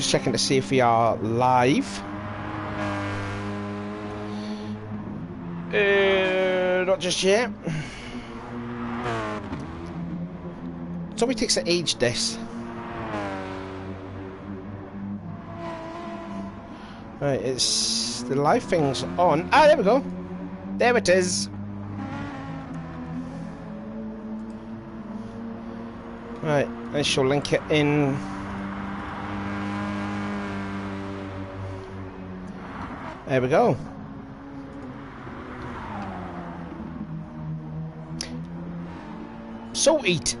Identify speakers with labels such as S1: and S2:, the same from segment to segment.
S1: Just checking to see if we are live. Not just yet. It always takes an age, this. Right, it's the live thing's on. Ah, there we go. There it is. Right, I shall link it in. There we go. Sweet.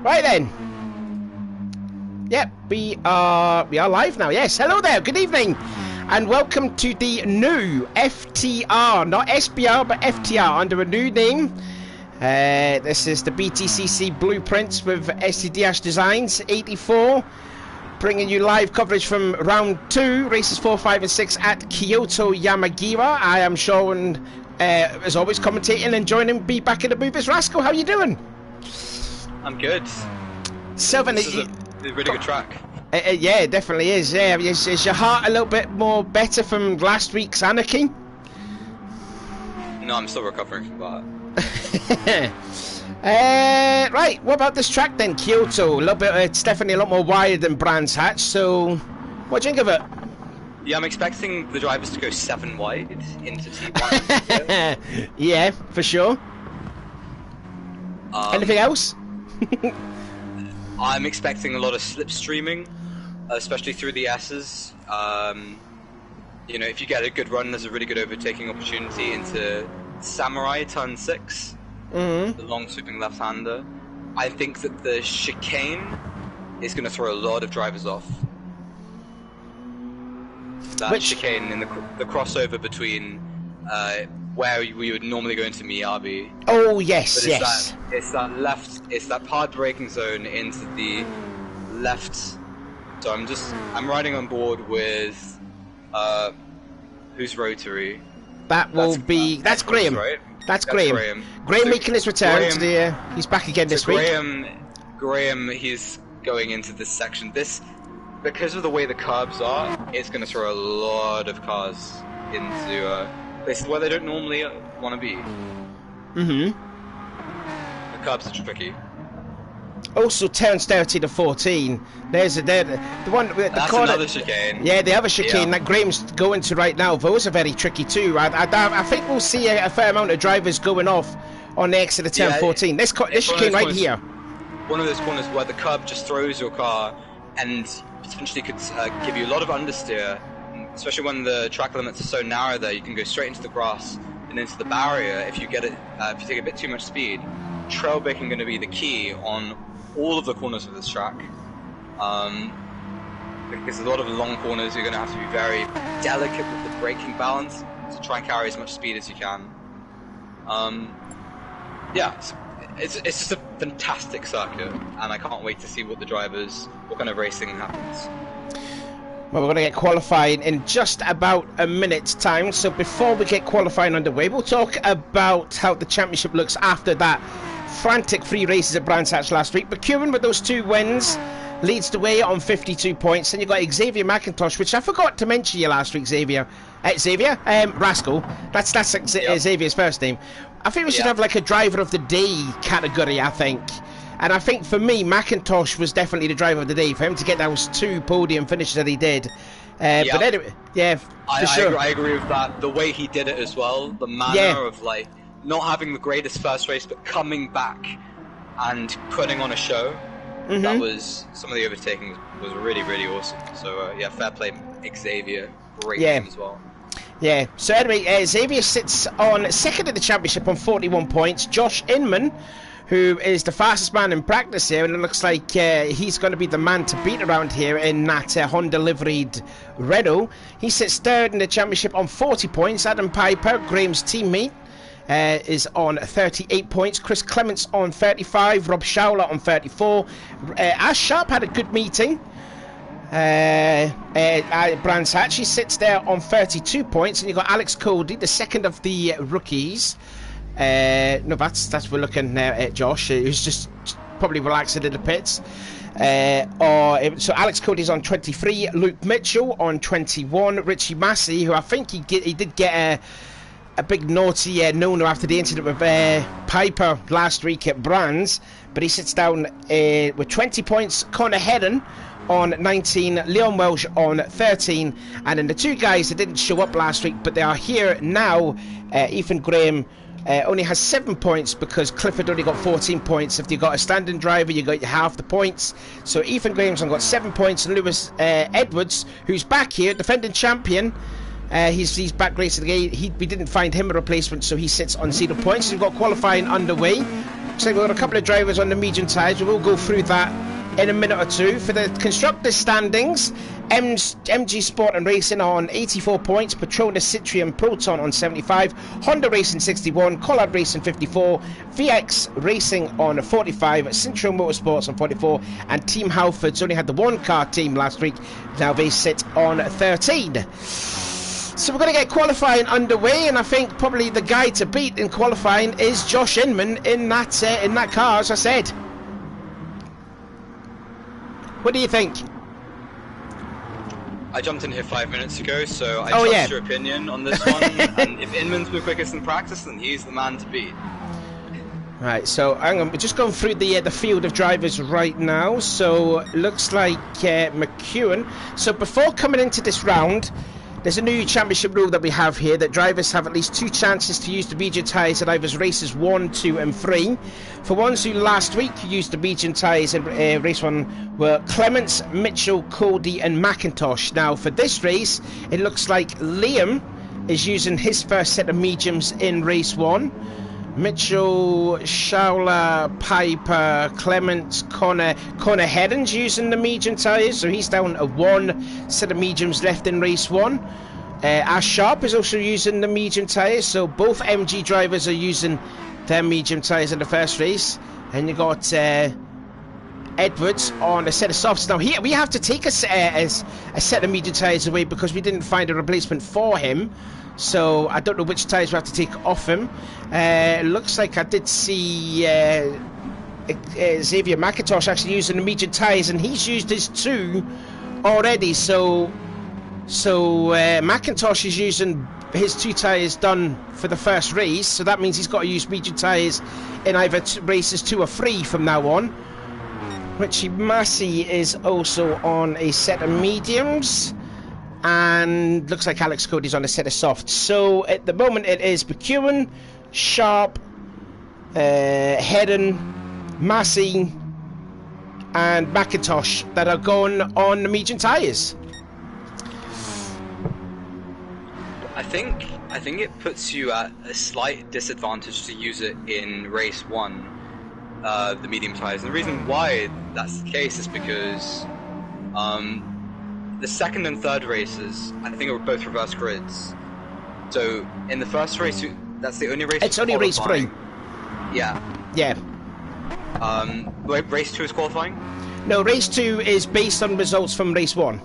S1: Right then. Yep, we are live now. Yes, hello there. Good evening, and welcome to the new FTR, not SBR, but FTR under a new name. This is the BTCC blueprints with STDash84, bringing you live coverage from round 2, races 4, 5, and 6 at Kyoto, Yamagiwa. I am Sean, as always, commentating, and joining me back in the booth is Rascal. How you doing?
S2: I'm good.
S1: Sylvan,
S2: this is a really good track.
S1: Yeah, it definitely is. Yeah, is your heart a little bit more better from last week's anarchy?
S2: No, I'm still recovering from that.
S1: Right, what about this track then, Kyoto? A little bit. It's definitely a lot more wider than Brands Hatch. So, what do you think of it?
S2: Yeah, I'm expecting the drivers to go 7 wide into T1.
S1: Yeah, for sure. Anything else?
S2: I'm expecting a lot of slipstreaming, especially through the S's. You know, if you get a good run, there's a really good overtaking opportunity into Samurai turn 6, the long sweeping left-hander. I think that the chicane is going to throw a lot of drivers off. That chicane in the crossover between where we would normally go into Miyabi.
S1: Oh yes,
S2: but
S1: yes.
S2: It's that hard braking zone into the left. So I'm riding on board with who's rotary.
S1: That's Graham.
S2: Right?
S1: That's Graham. Graham making his return to the. He's back again this week.
S2: Graham, he's going into this section. Because of the way the curbs are, it's going to throw a lot of cars into places where they don't normally want to be. The curbs are tricky.
S1: Also, turns 30 to 14. There's the one.
S2: That's
S1: corner,
S2: another chicane.
S1: Yeah, the other chicane that Graham's going to right now. Those are very tricky too. I think we'll see a fair amount of drivers going off on the exit of turn 14. This chicane right here.
S2: One of those corners where the curb just throws your car and potentially could give you a lot of understeer, especially when the track limits are so narrow there. You can go straight into the grass and into the barrier if you get it. If you take a bit too much speed. Trail braking going to be the key on all of the corners of this track, because a lot of the long corners you're going to have to be very delicate with the braking balance to try and carry as much speed as you can. Yeah, it's just a fantastic circuit, and I can't wait to see what kind of racing happens.
S1: Well, we're going to get qualifying in just about a minute's time, so before we get qualifying underway, we'll talk about how the championship looks after that frantic 3 races at Brands Hatch last week. But Kieran, with those 2 wins, leads the way on 52 points. Then you've got Xavier McIntosh, which I forgot to mention you last week, Xavier. Rascal. That's Xavier's first name. I think we should have like a driver of the day category, I think. And I think for me, McIntosh was definitely the driver of the day. For him to get those 2 podium finishes that he did. But anyway, yeah, for sure.
S2: I agree with that. The way he did it as well, the manner of like not having the greatest first race, but coming back and putting on a show. That was some of the overtaking was really, really awesome. So yeah, fair play, Xavier. Great game as well.
S1: Yeah. So anyway, Xavier sits on second in the championship on 41 points. Josh Inman, who is the fastest man in practice here, and it looks like he's going to be the man to beat around here in that Honda liveried Renault. He sits third in the championship on 40 points. Adam Piper, Graham's teammate, is on 38 points. Chris Clements on 35. Rob Schauler on 34. Ash Sharp had a good meeting. Brands Hatch, he sits there on 32 points, and you've got Alex Cody, the second of the rookies. No, that's we're looking now at Josh, who's just probably relaxing in the pits. So Alex Cody's on 23, Luke Mitchell on 21, Richie Massey, who I think he did get a big naughty no-no after the incident with Piper last week at Brands, but he sits down with 20 points. Connor Hedden on 19, Leon Welsh on 13, and then the two guys that didn't show up last week but they are here now, Ethan Graham only has 7 points because Clifford only got 14 points. If you got a standing driver, you got half the points. So Ethan Graham's got 7 points, and Lewis Edwards, who's back here, defending champion, he's back racing again. We didn't find him a replacement, so he sits on 0 points. We've got qualifying underway. Looks like we've got a couple of drivers on the medium tyres. We will go through that in a minute or two. For the constructors standings, MG Sport and Racing on 84 points, Petronas, Citroen, Proton on 75, Honda Racing 61, Collard Racing 54, VX Racing on 45, Citroen Motorsports on 44, and Team Halfords only had the one car team last week. Now they sit on 13. So we're going to get qualifying underway, and I think probably the guy to beat in qualifying is Josh Inman in that car, as I said. What do you think?
S2: I jumped in here 5 minutes ago, so I trust your opinion on this one. And if Inman's the quickest in practice, then he's the man to beat.
S1: Right, so we're just going through the field of drivers right now. So looks like McEwen. So before coming into this round, there's a new championship rule that we have here, that drivers have at least 2 chances to use the medium tyres at either races 1, 2 and 3. For ones who last week used the medium tyres in race 1 were Clements, Mitchell, Cody and McIntosh. Now for this race, it looks like Liam is using his first set of mediums in race 1. Mitchell, Schauler, Piper, Clements, Connor Hedden's using the medium tyres, so he's down to 1 set of mediums left in race 1. Ash Sharp is also using the medium tyres, so both MG drivers are using their medium tyres in the first race. And you got Edwards on a set of softs. Now here we have to take a set of medium tyres away because we didn't find a replacement for him. So I don't know which tyres we have to take off him. Looks like I did see Xavier McIntosh actually using the medium tyres, and he's used his 2 already. So McIntosh is using his 2 tyres done for the first race. So that means he's got to use medium tyres in either races 2 or 3 from now on. Richie Massey is also on a set of mediums. And looks like Alex Cody's on a set of softs. So at the moment it is McEwen, Sharp, Hedden, Massey and McIntosh that are going on the medium tyres.
S2: I think it puts you at a slight disadvantage to use it in race 1, the medium tyres. And the reason why that's the case is because the second and third races, I think, are both reverse grids. So in the first race, that's the only race.
S1: It's only race 3.
S2: Yeah.
S1: Yeah.
S2: Race 2 is qualifying?
S1: No, race 2 is based on results from race 1.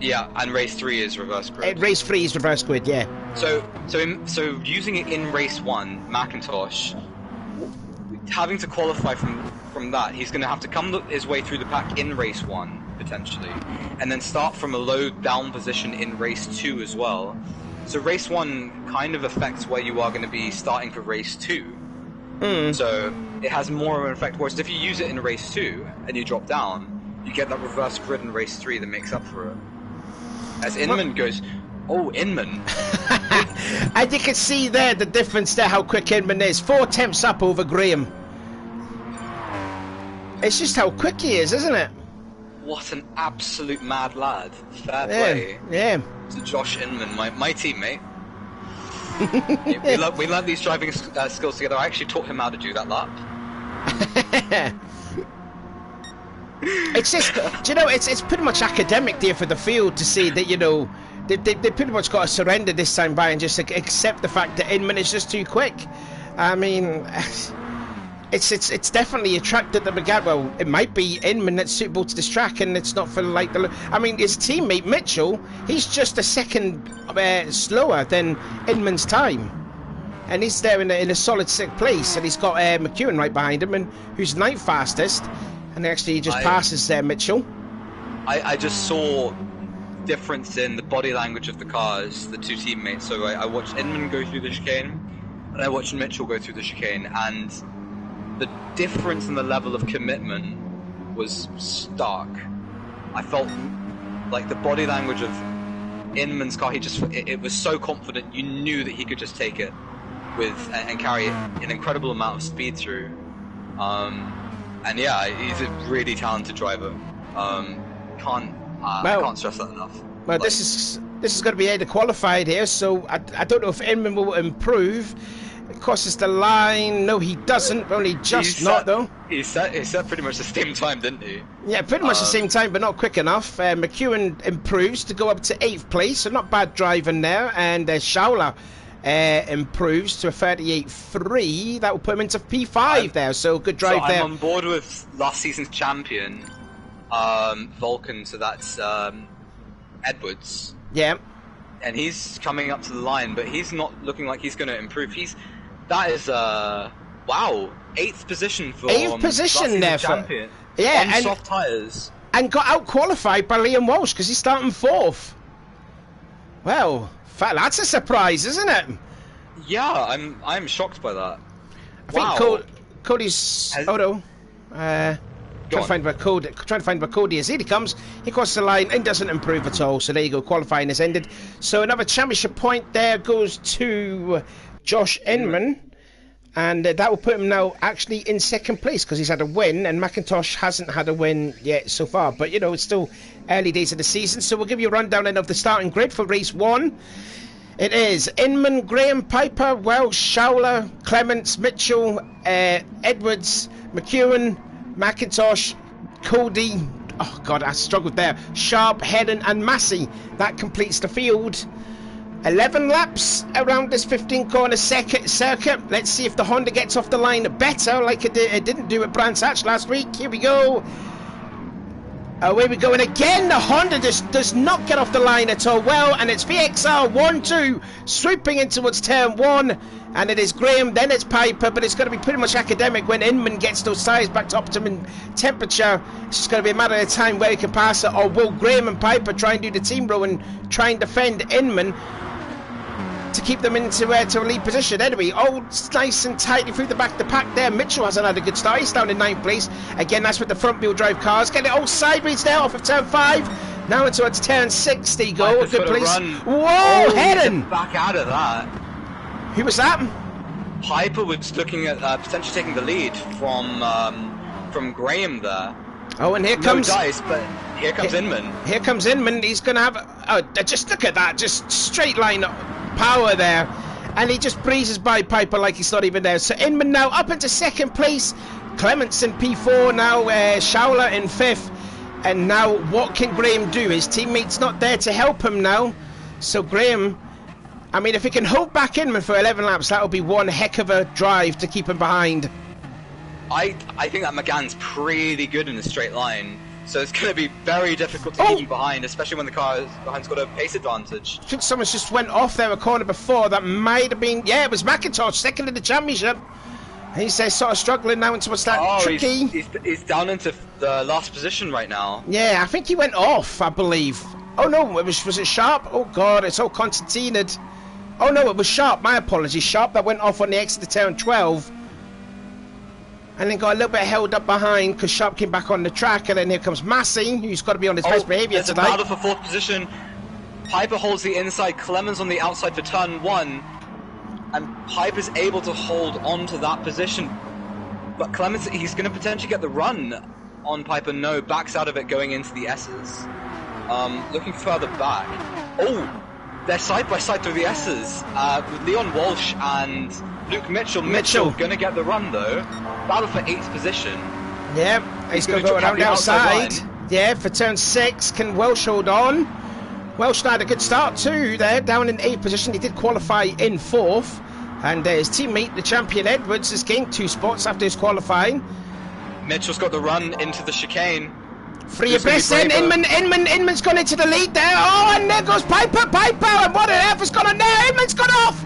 S2: Yeah, and race 3 is reverse grid.
S1: Race 3 is reverse grid, yeah.
S2: So using it in race 1, McIntosh, having to qualify from that, he's going to have to come his way through the pack in race 1. Potentially, and then start from a low down position in race 2 as well. So race 1 kind of affects where you are going to be starting for race 2. So it has more of an effect, whereas if you use it in race 2 and you drop down, you get that reverse grid in race 3 that makes up for it. As Inman goes, oh, Inman.
S1: And you can see there the difference there, how quick Inman is. 4 tenths up over Graham. It's just how quick he is, isn't it?
S2: What an absolute mad lad. Fair play.
S1: Yeah.
S2: To Josh Inman, my teammate. we learned these driving skills together. I actually taught him how to do that lap.
S1: It's just, do you know, it's pretty much academic there for the field to see that, you know, they pretty much got to surrender this time by and just accept the fact that Inman is just too quick. I mean, it's definitely a track that well, it might be Inman that's suitable to this track, and it's not for like I mean, his teammate Mitchell, he's just a second slower than Inman's time. and he's there in a solid 6th place, and he's got McEwen right behind him, and who's 9th fastest, and actually he just passes Mitchell.
S2: I just saw difference in the body language of the cars, the two teammates. So I watched Inman go through the chicane, and I watched Mitchell go through the chicane, and the difference in the level of commitment was stark. I felt like the body language of Inman's car, it was so confident. You knew that he could just take it and carry an incredible amount of speed through. And yeah, he's a really talented driver. I can't stress that enough.
S1: Well, this is going to be either qualified here, so I don't know if Inman will improve. It crosses the line. No, he doesn't. Only just though.
S2: He set pretty much the same time, didn't he?
S1: Yeah, pretty much the same time, but not quick enough. McEwen improves to go up to 8th place, so not bad driving there. And Schauler improves to a 38.3. That will put him into P5 there, so good drive there.
S2: I'm on board with last season's champion, Vulcan, so that's Edwards.
S1: Yeah.
S2: And he's coming up to the line, but he's not looking like he's going to improve. That is wow, 8th position for
S1: 8th position there for
S2: champion.
S1: Yeah,
S2: on soft tires,
S1: and got out qualified by Liam Walsh because he's starting 4th. Well, that's a surprise, isn't it?
S2: Yeah, I'm shocked by that.
S1: I think Cody's Odo. Trying to find where Cody is. Here he comes. He crosses the line and doesn't improve at all. So there you go. Qualifying has ended. So another championship point there goes to Josh Inman. And that will put him now actually in 2nd place because he's had a win. And McIntosh hasn't had a win yet so far. But, you know, it's still early days of the season. So we'll give you a rundown then of the starting grid for race 1. It is Inman, Graham, Piper, Welsh, Schauler, Clements, Mitchell, Edwards, McEwen, McIntosh, Cody, oh god, I struggled there, Sharp, Heron and Massey. That completes the field. 11 laps around this 15-corner circuit. Let's see if the Honda gets off the line better like it didn't do at Brands Hatch last week. Here we go. Away we go, and again the Honda just does not get off the line at all well, and it's VXR 1-2 swooping in towards turn 1, and it is Graham, then it's Piper, but it's going to be pretty much academic when Inman gets those tyres back to optimum temperature. It's just going to be a matter of time where he can pass it, or will Graham and Piper try and do the team row and try and defend Inman to keep them into to a lead position. Anyway, nice and tightly through the back of the pack there. Mitchell hasn't had a good start. He's down in 9th place. Again, that's with the front wheel drive cars. Getting it all sideways there off of turn 5. Now into turn 6. There you go.
S2: Piper's
S1: good place.
S2: Whoa,
S1: Heron!
S2: Back out of that.
S1: Who was that?
S2: Piper was looking at potentially taking the lead from Graham there.
S1: Oh, and here comes...
S2: No dice, but here comes Inman.
S1: Here comes Inman. He's going to have... just look at that. Just straight line power there, and he just breezes by Piper like he's not even there. So Inman now up into 2nd place, Clements in P4 now, Schauler in 5th, and now what can Graham do? His teammate's not there to help him now, so Graham, I mean, if he can hold back Inman for 11 laps, that'll be one heck of a drive to keep him behind.
S2: I think that McGann's pretty good in a straight line. So it's going to be very difficult to keep him behind, especially when the car behind's got a pace advantage.
S1: I think someone's just went off there a corner before. That might have been... Yeah, it was McIntosh, 2nd in the championship. He's sort of struggling now into what's that tricky.
S2: He's down into the last position right now.
S1: Yeah, I think he went off, I believe. Oh no, was it Sharp? Oh god, it's all Constantinaed. Oh no, it was Sharp, my apologies. Sharp that went off on the exit to turn 12. And then got a little bit held up behind because Sharp came back on the track, and then here comes Massey, who's got to be on his best behaviour tonight.
S2: There's a battle for 4th position. Piper holds the inside, Clemens on the outside for turn 1, and Piper's able to hold on to that position. But Clemens, he's going to potentially get the run on Piper. No, backs out of it going into the S's. Looking further back. Oh, they're side by side through the S's. With Leon Walsh and Luke Mitchell. Mitchell going to get the run though. Battle for 8th position.
S1: Yeah, he's going to go around the outside. Yeah, for turn 6. Can Welsh hold on? Welsh had a good start too there, down in 8th position. He did qualify in 4th. And his teammate, the champion Edwards, has gained 2 spots after his qualifying.
S2: Mitchell's got the run into the chicane.
S1: Free abreast then, Inman's gone into the lead there. Oh, and there goes Piper, and what on earth has gone on there? Inman's gone off!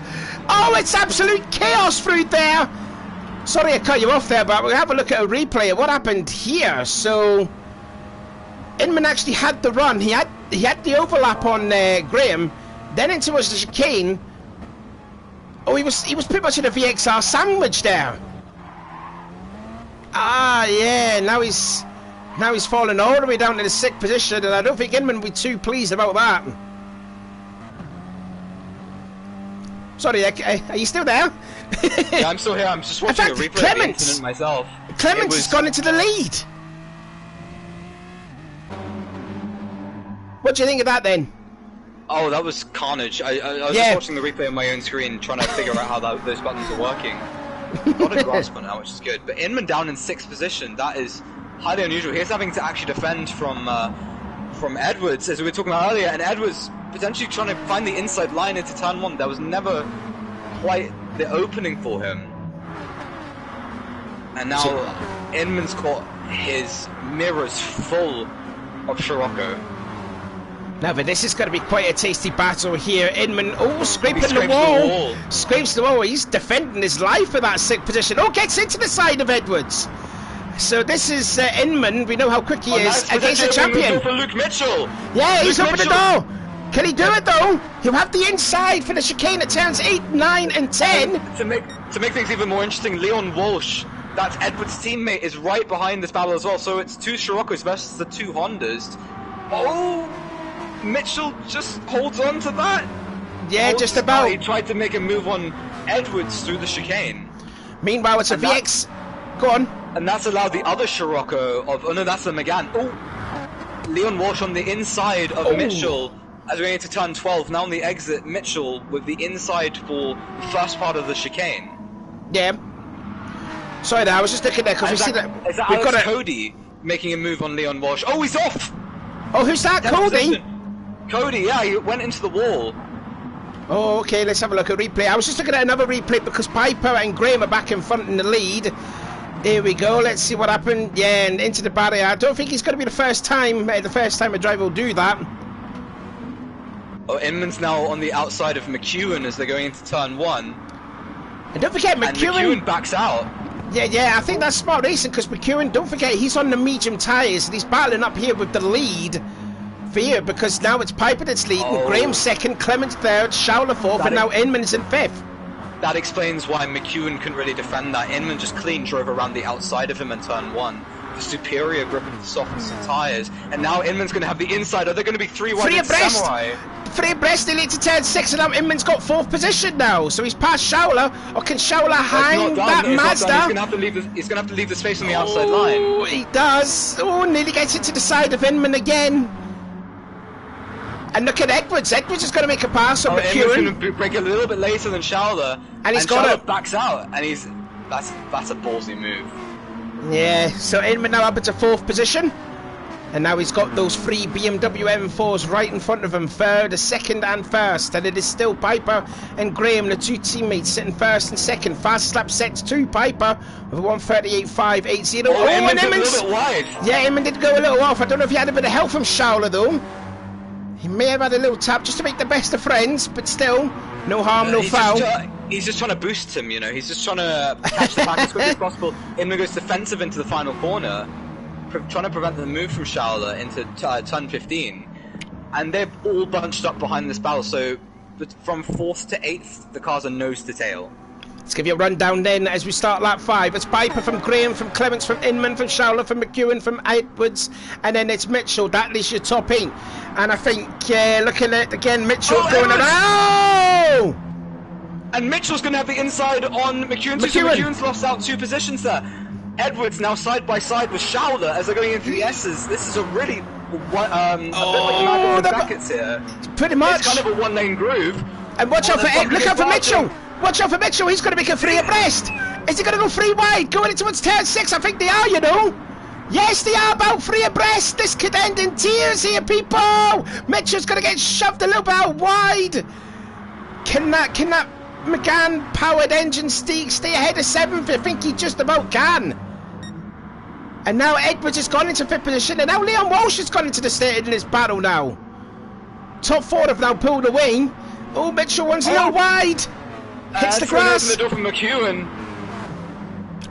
S1: Oh, it's absolute chaos through there. Sorry I cut you off there, but we'll have a look at a replay of what happened here. So, Inman actually had the run. He had the overlap on Graham, then into the chicane. Oh, he was pretty much in a VXR sandwich there. Ah, yeah. Now he's fallen all the way down to the 6th position, and I don't think Inman will be too pleased about that. Sorry, are you still there?
S2: Yeah, I'm still here. I'm just watching a replay of the incident myself.
S1: Clements has gone into the lead. What do you think of that then?
S2: Oh, that was carnage. I was just watching the replay on my own screen, trying to figure out how those buttons are working. Got a grasp on it now, which is good. But Inman down in 6th position, that is highly unusual. He's having to actually defend from Edwards, as we were talking about earlier, and Edwards potentially trying to find the inside line into turn 1. There was never quite the opening for him. And now Inman's got his mirrors full of Scirocco.
S1: Now, but this is going to be quite a tasty battle here. Inman, scraping the wall. Scrapes the wall. He's defending his life for that 6th position. Oh, gets into the side of Edwards. So this is Inman. We know how quick he is against the champion.
S2: For Luke Mitchell.
S1: Yeah, he's opened the door. Can he do it though? He'll have the inside for the chicane at turns 8, 9, and 10.
S2: And to make things even more interesting, Leon Walsh, that's Edwards' teammate, is right behind this battle as well. So it's 2 Scirocco's versus the 2 Hondas. Oh. Mitchell just holds on to that.
S1: Yeah, just about.
S2: He tried to make a move on Edwards through the chicane.
S1: Meanwhile, it's a VX. Go on.
S2: And that's allowed the other Scirocco of... Oh no, that's the McGann. Oh! Leon Walsh on the inside of Mitchell as we're going into turn 12. Now on the exit, Mitchell with the inside for the first part of the chicane.
S1: Yeah. Sorry, I was just looking there because we see that...
S2: Is that Alex Cody making a move on Leon Walsh? Oh, he's off!
S1: Oh, who's that? Cody?
S2: Cody, yeah, he went into the wall.
S1: Oh, okay, let's have a look at replay. I was just looking at another replay because Piper and Graham are back in front in the lead. Here we go, let's see what happened. Yeah, and into the barrier. I don't think it's going to be the first time a driver will do that.
S2: Oh, Inman's now on the outside of McEwen as they're going into turn 1.
S1: And don't forget,
S2: McEwen backs out.
S1: Yeah, I think that's smart racing because McEwen, don't forget, he's on the medium tyres and he's battling up here with the lead. Here, because now it's Piper that's leading, Graham 2nd, Clement 3rd, Schauler 4th, and now Inman's in 5th.
S2: That explains why McEwen couldn't really defend that. Inman just clean drove around the outside of him in turn 1. The superior grip of the softest tyres. And now Inman's going to have the inside. Are there going to be 3 wide in Samurai?
S1: 3 abreast, they lead to turn 6, and now Inman's got 4th position now. So he's past Schauler, or can Schauler hang that Mazda?
S2: He's going to have to leave the space on the outside line.
S1: Oh, he does. Oh, nearly gets into the side of Inman again. And look at Edwards. Edwards is going to make a pass on McEwen.
S2: Edwards going to break a little bit later than Schauler.
S1: And he's got it.
S2: Backs out, and that's a ballsy move.
S1: Yeah, so Inman now up into 4th position. And now he's got those 3 BMW M4s right in front of him, 3rd, 2nd and 1st. And it is still Piper and Graham, the 2 teammates, sitting 1st and 2nd. Fastest lap set to Piper with 1:38.580.
S2: Oh, Inman's a little bit wide.
S1: Yeah, Inman did go a little off. I don't know if he had a bit of help from Schauler though. He may have had a little tap just to make the best of friends, but still, no harm, no foul.
S2: He's just trying to boost him, you know. He's just trying to catch the back as quick as possible. Inman goes defensive into the final corner, trying to prevent the move from Schauler into turn 15. And they're all bunched up behind this battle, so from 4th to 8th, the cars are nose to tail.
S1: Let's give you a rundown then as we start lap 5. It's Piper from Graham, from Clements, from Inman, from Schauler, from McEwen, from Edwards, and then it's Mitchell. That leaves your top 8. And I think, looking at, again, Mitchell going around.
S2: And Mitchell's going to have the inside on McEwen. So McEwen's lost out 2 positions there. Edwards now side by side with Schauler as they're going into the S's. This is a really, a bit like brackets here.
S1: Pretty much.
S2: It's kind of a 1-lane groove.
S1: And watch out for Ed. Look out for Mitchell. Watch out for Mitchell, he's going to make a 3 abreast. Is he going to go 3 wide, going into turn 6? I think they are, you know. Yes, they are about 3 abreast. This could end in tears here, people. Mitchell's going to get shoved a little bit out wide. Can that McGann powered engine stay ahead of 7th? I think he just about can. And now Edwards has gone into 5th position, and now Leon Walsh has gone into the state in this battle now. Top 4 have now pulled away. Oh, Mitchell wants a little wide. Hits the grass.
S2: Open the door from McEwen.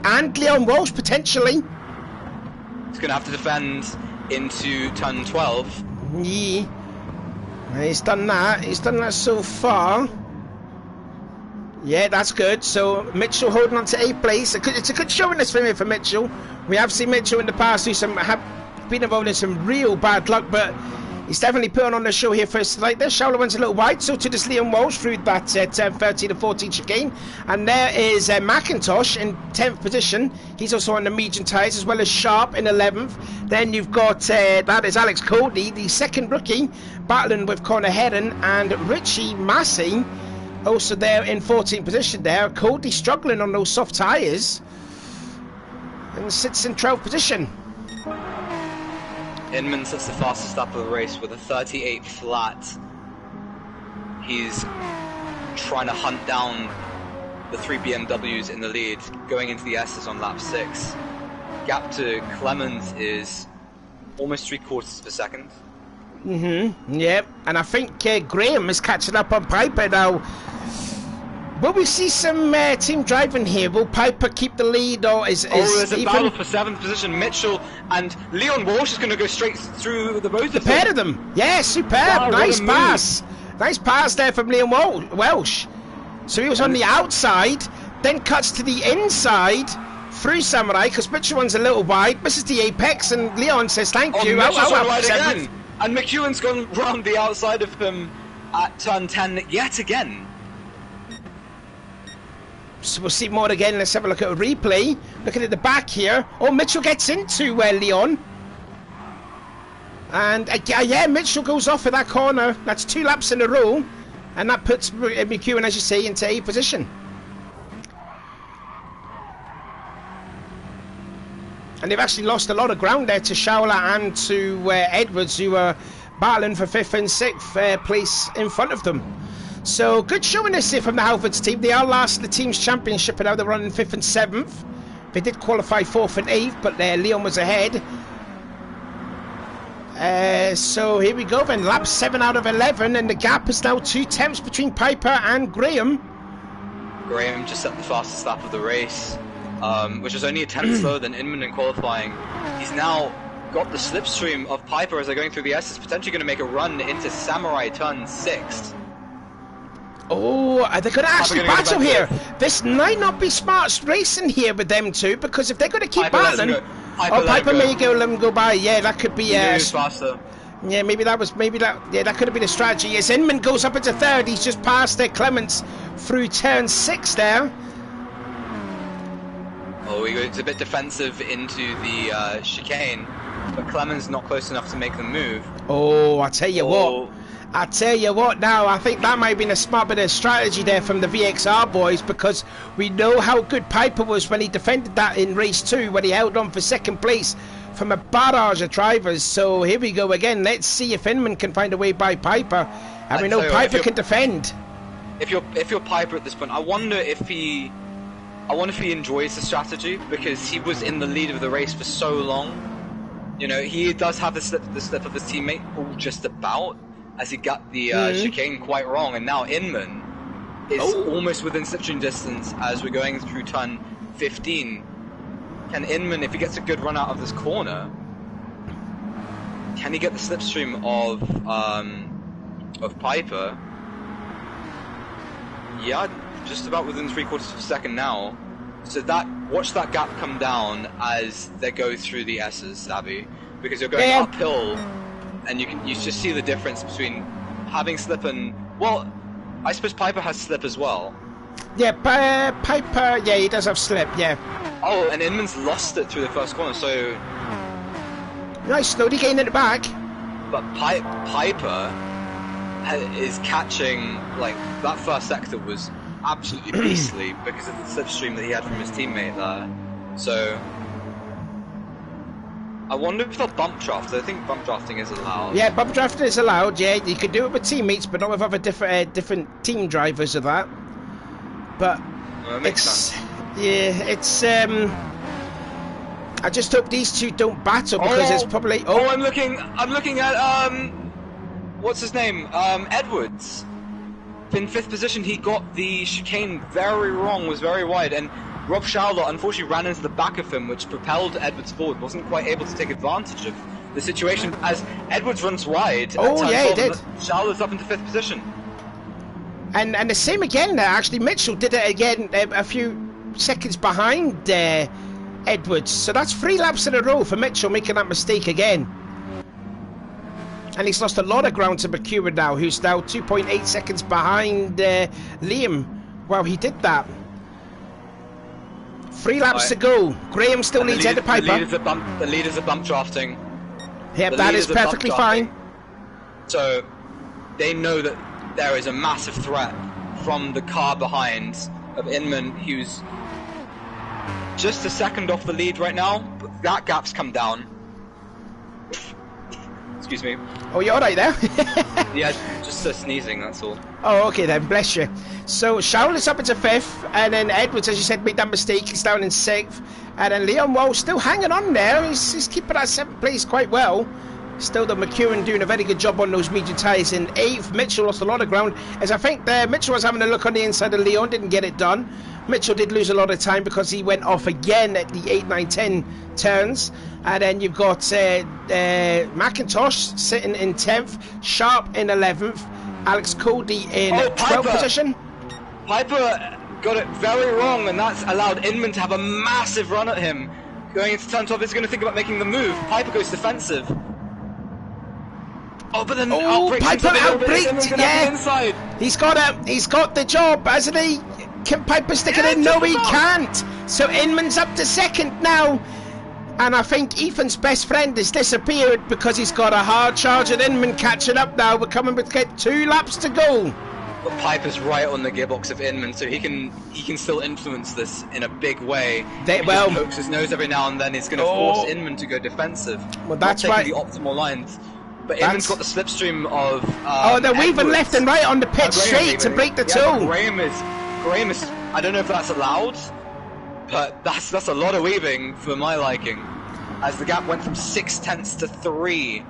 S1: And Leon Walsh, potentially.
S2: He's going to have to defend into turn 12.
S1: Yeah. He's done that. He's done that so far. Yeah, that's good. So Mitchell holding on to 8th place. It's a good showing this for Mitchell. We have seen Mitchell in the past have been involved in some real bad luck, but he's definitely putting on the show here first. Like this, Showler went a little wide, so to this Leon Walsh through that 13 to 14 chicane. And there is McIntosh in 10th position. He's also on the medium tyres, as well as Sharp in 11th. Then you've got, that is Alex Cody, the second rookie, battling with Connor Heron, and Richie Massey also there in 14th position there. Cody struggling on those soft tyres and sits in 12th position.
S2: Inman sets the fastest lap of the race with a 38 flat. He's trying to hunt down the 3 BMWs in the lead, going into the S's on lap 6. Gap to Clemens is almost 3/4 of a second.
S1: Yeah, and I think Graham is catching up on Piper now. Will we see some team driving here? Will Piper keep the lead, or is
S2: there's a battle for 7th position. Mitchell and Leon Walsh is going to go straight through the both of them.
S1: Pair of them. Yeah, superb.
S2: Wow,
S1: nice pass. Nice pass there from Leon Welsh. So he was on the outside, then cuts to the inside through Samurai, because Mitchell one's a little wide, misses the apex, and Leon says thank you.
S2: Mitchell's wide again. And McEwen's gone round the outside of him at turn 10 yet again.
S1: So we'll see more again. Let's have a look at a replay. Looking at the back here. Oh, Mitchell gets into Leon. And yeah, Mitchell goes off at that corner. That's 2 laps in a row. And that puts McEwen, as you say, into 8th position. And they've actually lost a lot of ground there to Showler and to Edwards, who are battling for 5th and 6th place in front of them. So good showing this here from the Halfords team. They are last in the team's championship, and now they're running 5th and 7th. They did qualify 4th and 8th, but Leon was ahead. So here we go then, lap 7 out of 11, and the gap is now 2 tenths between Piper and Graham.
S2: Graham just set the fastest lap of the race, which is only a tenth slower than Inman in qualifying. He's now got the slipstream of Piper as they're going through the S's, potentially going to make a run into Samurai turn 6.
S1: Oh, they're going to actually battle here. This might not be smart racing here with them two, because if they're going to keep battling, Piper may let them go by. Yeah, that could be.
S2: Faster.
S1: Yeah, that could have been a strategy. As Inman goes up into 3rd, he's just past Clements through turn 6 there.
S2: Oh, he goes a bit defensive into the chicane, but Clemens not close enough to make them move.
S1: Oh, I tell you what now, I think that might have been a smart bit of strategy there from the VXR boys, because we know how good Piper was when he defended that in race 2, when he held on for 2nd place from a barrage of drivers. So here we go again. Let's see if Inman can find a way by Piper, and we know Piper can defend.
S2: If you're Piper at this point, I wonder if he enjoys the strategy, because he was in the lead of the race for so long. You know, he does have the slip of his teammate all just about, as he got the chicane quite wrong, and now Inman is almost within slipstream distance as we're going through turn 15. Can Inman, if he gets a good run out of this corner, can he get the slipstream of Piper? Yeah, just about within 3/4 of a second now. So watch that gap come down as they go through the S's, Savvy, because you're going uphill. And you just see the difference between having slip and, well, I suppose Piper has slip as well.
S1: Yeah, Piper, yeah, he does have slip, yeah.
S2: Oh, and Inman's lost it through the first corner, so...
S1: Nice, slowly getting it back.
S2: But Piper is catching, like, that first sector was absolutely beastly because of the slipstream that he had from his teammate there. So... I wonder if they'll bump draft. I think bump drafting is allowed. Yeah,
S1: bump drafting is allowed. Yeah, you can do it with teammates, but not with other different team drivers of that. But
S2: it makes sense.
S1: Yeah, it's. I just hope these two don't battle, because it's probably.
S2: Oh, I'm looking at what's his name? Edwards. in 5th position, he got the chicane very wrong, was very wide, and Rob Charlotte unfortunately ran into the back of him, which propelled Edwards forward, wasn't quite able to take advantage of the situation as Edwards runs wide.
S1: Oh yeah, he did.
S2: Charlotte's up into 5th position.
S1: And the same again there, actually. Mitchell did it again a few seconds behind Edwards. So that's 3 laps in a row for Mitchell making that mistake again. And he's lost a lot of ground to McEwen now, who's now 2.8 seconds behind Liam. Wow, he did that. 3 laps to go. Graham still leads Ed Piper.
S2: The leaders are bump drafting.
S1: Yep, that is perfectly fine.
S2: So they know that there is a massive threat from the car behind of Inman, who's just a second off the lead right now, but that gap's come down. Excuse me.
S1: Oh, you alright there?
S2: Yeah, just sneezing, that's all.
S1: Oh, okay then, bless you. So, Charlotte's up into 5th, and then Edwards, as you said, made that mistake, he's down in 6th. And then Leon Wall still hanging on there, he's keeping that 7th place quite well. Still, the McEwen doing a very good job on those medium tyres. In 8th, Mitchell lost a lot of ground, as I think Mitchell was having a look on the inside of Leon, didn't get it done. Mitchell did lose a lot of time because he went off again at the 8, 9, 10 turns. And then you've got McIntosh sitting in 10th, Sharp in 11th, Alex Cody in 12th position.
S2: Piper got it very wrong, and that's allowed Inman to have a massive run at him. Going into turn 12, he's going to think about making the move. Piper goes defensive. Oh, but then
S1: Piper outbraked, yeah. He's got the job, hasn't he? Can Piper stick it in? No, he can't. So Inman's up to 2nd now. And I think Ethan's best friend has disappeared because he's got a hard charge at Inman catching up now. We're coming with 2 laps to go.
S2: But Piper's right on the gearbox of Inman, so he can still influence this in a big way. He just pokes his nose every now and then. He's going to force Inman to go defensive.
S1: Well, that's right.
S2: The optimal lines. But Inman's got the slipstream of.
S1: They're weaving left and right on the pit straight to break the toe.
S2: Graham is. I don't know if that's allowed, but that's a lot of weaving for my liking. As the gap went from 0.6 to 3.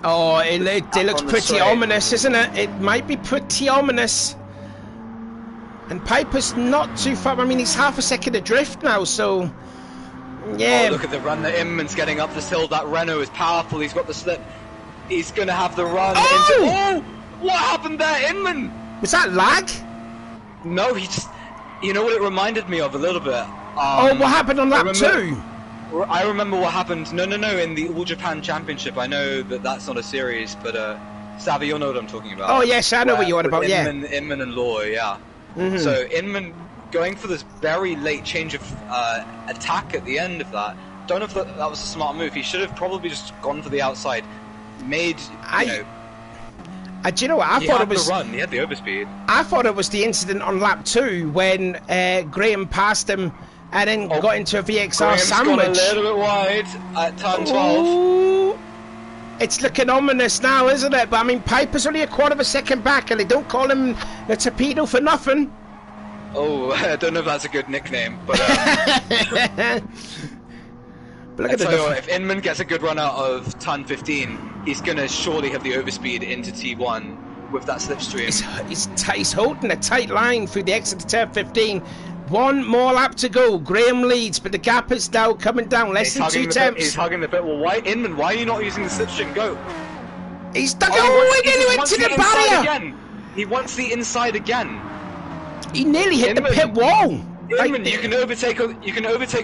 S1: Oh, it looks pretty ominous, isn't it? It might be pretty ominous. And Piper's not too far. I mean, he's half a second adrift now, so yeah.
S2: Oh, look at the run that Inman's getting up this hill. That Renault is powerful. He's got the slip. He's going to have the run. Oh! What happened there, Inman?
S1: Was that lag?
S2: No, he just. You know what it reminded me of a little bit?
S1: What happened on lap 2?
S2: I remember what happened. No, in the All Japan Championship. I know that that's not a series, but Savvy, you'll know what I'm talking about.
S1: Oh yes, I know what you're on about.
S2: Inman and Law, yeah. So Inman going for this very late change of attack at the end of that. Don't know if that was a smart move. He should have probably just gone for the outside. Do you know what? I thought it was the run. He had the overspeed.
S1: I thought it was the incident on lap 2 when Graham passed him and then got into a VXR
S2: Graham's
S1: sandwich.
S2: Gone a little bit wide at turn 12.
S1: It's looking ominous now, isn't it? But I mean, Piper's only a quarter of a second back, and they don't call him the torpedo for nothing.
S2: Oh, I don't know if that's a good nickname, but.
S1: But look at
S2: if Inman gets a good run out of turn 15, he's going to surely have the overspeed into T1 with that slipstream.
S1: He's holding a tight line through the exit to turn 15. 1 more lap to go. Graham leads, but the gap is now coming down. Less than 2 tenths.
S2: He's hugging the bit. Well, why, Inman? Why are you not using the slipstream? Go.
S1: He's stuck. He nearly went to the barrier.
S2: Again. He wants the inside again.
S1: He nearly hit the pit wall.
S2: Inman, you can overtake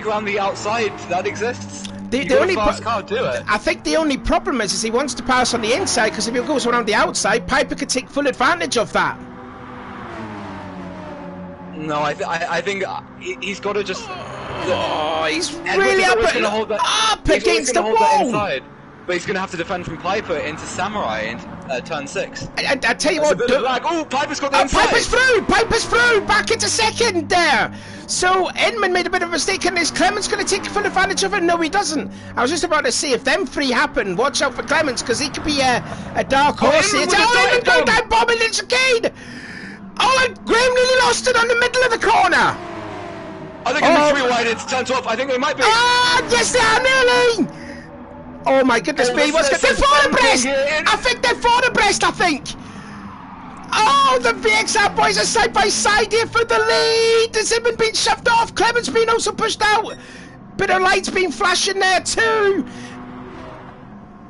S2: around the outside. That exists.
S1: The only
S2: fast car do it.
S1: I think the only problem is he wants to pass on the inside, because if he goes around the outside, Piper could take full advantage of that.
S2: No, I think he's got to just.
S1: He's really up against the wall.
S2: But he's going to have to defend from Piper into Samurai in turn 6.
S1: I tell you what.
S2: Piper's got the inside.
S1: Piper's through. Back into 2nd there. So Inman made a bit of a mistake in this. Clements going to take full advantage of it. No, he doesn't. I was just about to say, if them 3 happen, watch out for Clements, because he could be a dark horse. Inman going down, bombing the chicane. And Graham nearly lost it on the middle of the corner.
S2: I think it'll be 3 wide into turn 12. I think they might be.
S1: Yes, they are nearly. Oh my goodness me, what's going to... They're 4 abreast! I think they're 4 abreast, I think! Oh, the VXR boys are side by side here for the lead. Has Inman been shoved off? Clement's been also pushed out. Bit of light's been flashing there too.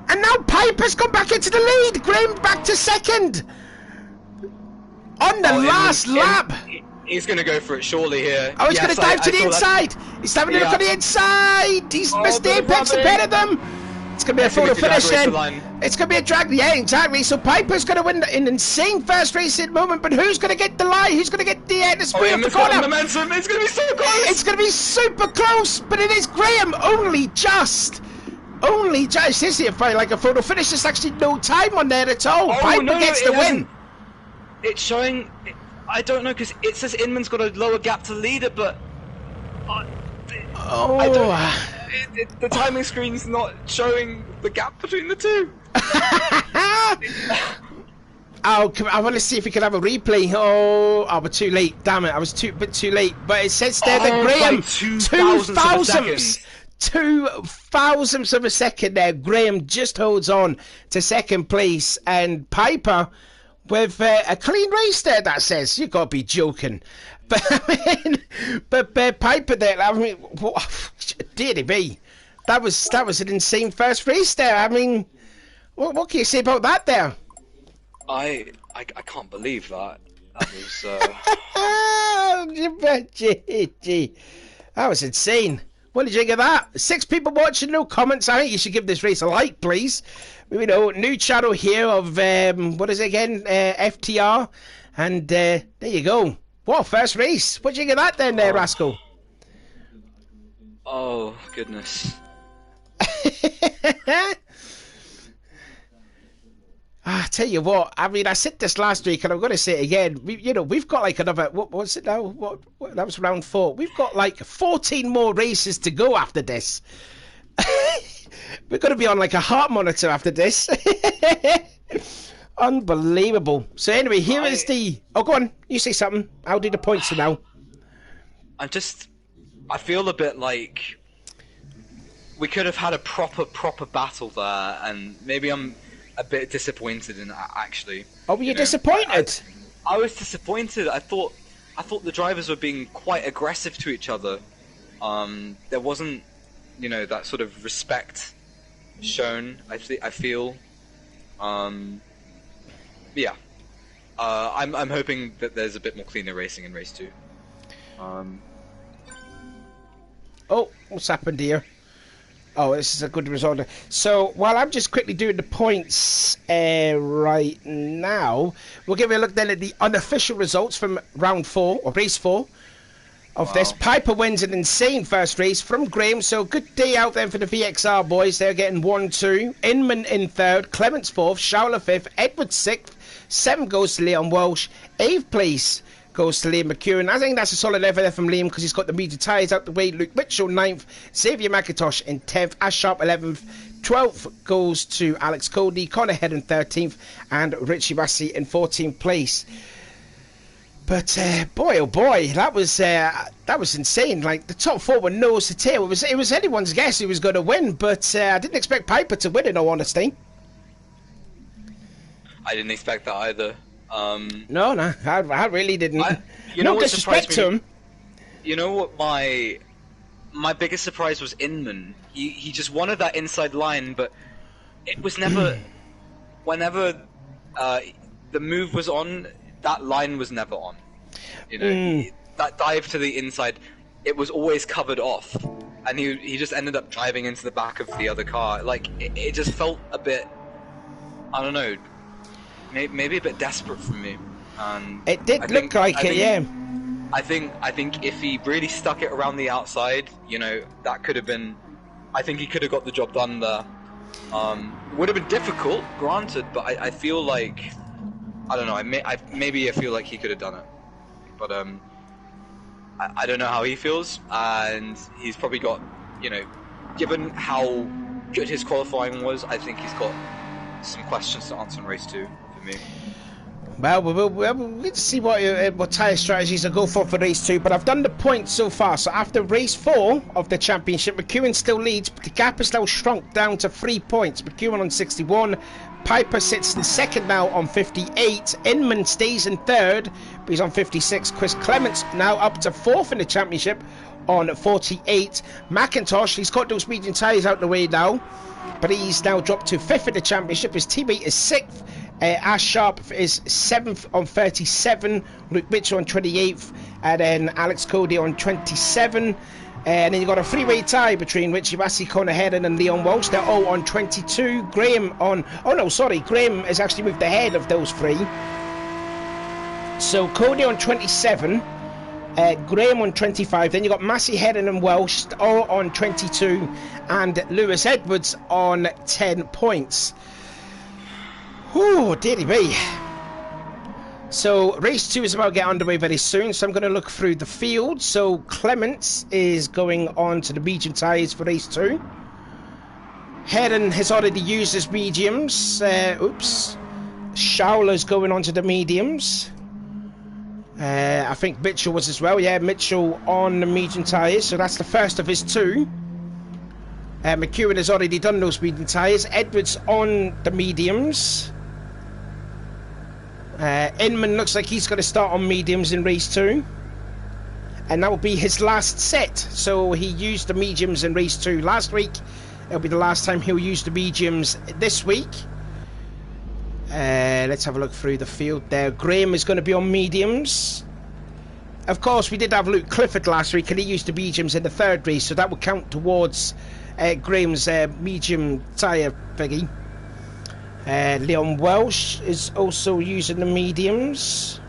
S1: And now Piper's gone back into the lead. Graham back to second. On the last lap.
S2: He's going to go for it surely here.
S1: Oh, he's going to dive to the inside. He's having a look on the inside. He's missed the apex ahead of them. It's going to be a photo finish then. It's going to be a drag. Yeah, exactly. So Piper's going to win an insane first race at the moment, but who's going to get the line? Who's going to get the sprint of the corner?
S2: Momentum. It's going to be so close.
S1: It's going to be super close, but it is Graham only just. This is like a photo finish. There's actually no time on there at all. Piper gets the win.
S2: It's showing. I don't know, because it says Inman's got a lower gap to leader, but I don't. The timing screen's not showing the gap between the two.
S1: I want to see if we can have a replay. Oh, we're too late. Damn it, I was a bit too late. But it says there that Graham, 2,000ths of a second there. Graham just holds on to second place, and Piper with a clean race there. That says you gotta be joking. But I mean, but Piper there. I mean, what, dear be, that was an insane first race there. I mean, what can you say about that there?
S2: I can't believe that. That was.
S1: That was insane. What did you think of that? 6 people watching, no comments. I think you should give this race a like, please. You know, new channel here of what is it again? FTR, and there you go. What first race? What did you think of that then, Rascal?
S2: Oh goodness.
S1: I tell you what, I mean, I said this last week, and I'm going to say it again. We've got like another. What was it now? What that was round 4. We've got like 14 more races to go after this. We're going to be on like a heart monitor after this. Unbelievable. So anyway, here is the. Oh, go on. You say something. I'll do the points now.
S2: I feel a bit like we could have had a proper battle there, and maybe I'm a bit disappointed in that, actually.
S1: Oh, were you disappointed?
S2: I was disappointed. I thought the drivers were being quite aggressive to each other. There wasn't, that sort of respect shown. I feel. Yeah. I'm hoping that there's a bit more cleaner racing in race 2.
S1: Oh, what's happened here? Oh, this is a good result. So, while I'm just quickly doing the points right now, we'll give you a look then at the unofficial results from round 4, or race 4 of this. Piper wins an insane first race from Graham, so good day out then for the VXR boys. They're getting 1-2. Inman in 3rd, Clements 4th, Showler 5th, Edward 6th, 7 goes to Leon Walsh, 8th place goes to Liam McEwen. I think that's a solid effort there from Liam because he's got the medium tyres out the way. Luke Mitchell 9th, Xavier McIntosh in 10th, Ash Sharp 11th, 12th goes to Alex Cody, Connor Head in 13th, and Richie Massey in 14th place. But boy, oh boy, that was insane. Like the top 4 were nose to tail. It was anyone's guess who was going to win, but I didn't expect Piper to win. In all honesty,
S2: I didn't expect that either.
S1: No, I really didn't. No disrespect to him.
S2: You know what my biggest surprise was Inman. He just wanted that inside line, but it was never. Whenever the move was on, that line was never on. That dive to the inside, it was always covered off, and he just ended up driving into the back of the other car. Like it just felt a bit. I don't know. Maybe a bit desperate from me.
S1: It did look like it, yeah.
S2: I think if he really stuck it around the outside, that could have been. I think he could have got the job done there. It would have been difficult, granted, but I feel like I don't know. Maybe I feel like he could have done it, but I don't know how he feels, and he's probably got given how good his qualifying was, I think he's got some questions to answer in race 2. Me.
S1: Well, we'll see what tyre strategies I go for race 2, but I've done the points so far. So after race 4 of the championship, McEwen still leads, but the gap is now shrunk down to 3 points. McEwen on 61, Piper sits in second now on 58, Inman stays in third, but he's on 56. Chris Clements now up to fourth in the championship on 48. McIntosh, he's got those medium tyres out the way now, but he's now dropped to fifth in the championship. His teammate is sixth. Ash Sharp is 7th on 37, Luke Mitchell on 28th, and then Alex Cody on 27. And then you've got a three-way tie between Richie Massey, Conor Heron and Leon Walsh. They're all on 22. Graham on... Oh, no, sorry. Graham has actually moved ahead of those three. So Cody on 27. Graham on 25. Then you've got Massey, Heron and Welsh all on 22. And Lewis Edwards on 10 points. Ooh, dearie me. So race 2 is about to get underway very soon, so I'm going to look through the field. So Clements is going on to the medium tyres for race 2. Heron has already used his mediums. Schauler's going on to the mediums. I think Mitchell was as well. Yeah, Mitchell on the medium tyres, so that's the first of his 2. McEwen has already done those medium tyres. Edwards on the mediums. Inman looks like he's going to start on mediums in race 2, and that will be his last set. So he used the mediums in race 2 last week. It'll be the last time he'll use the mediums this week. Let's have a look through the field there. Graham is going to be on mediums. Of course, we did have Luke Clifford last week, and he used the mediums in the third race, so that will count towards Graham's medium tyre thingy. Leon Welsh is also using the mediums.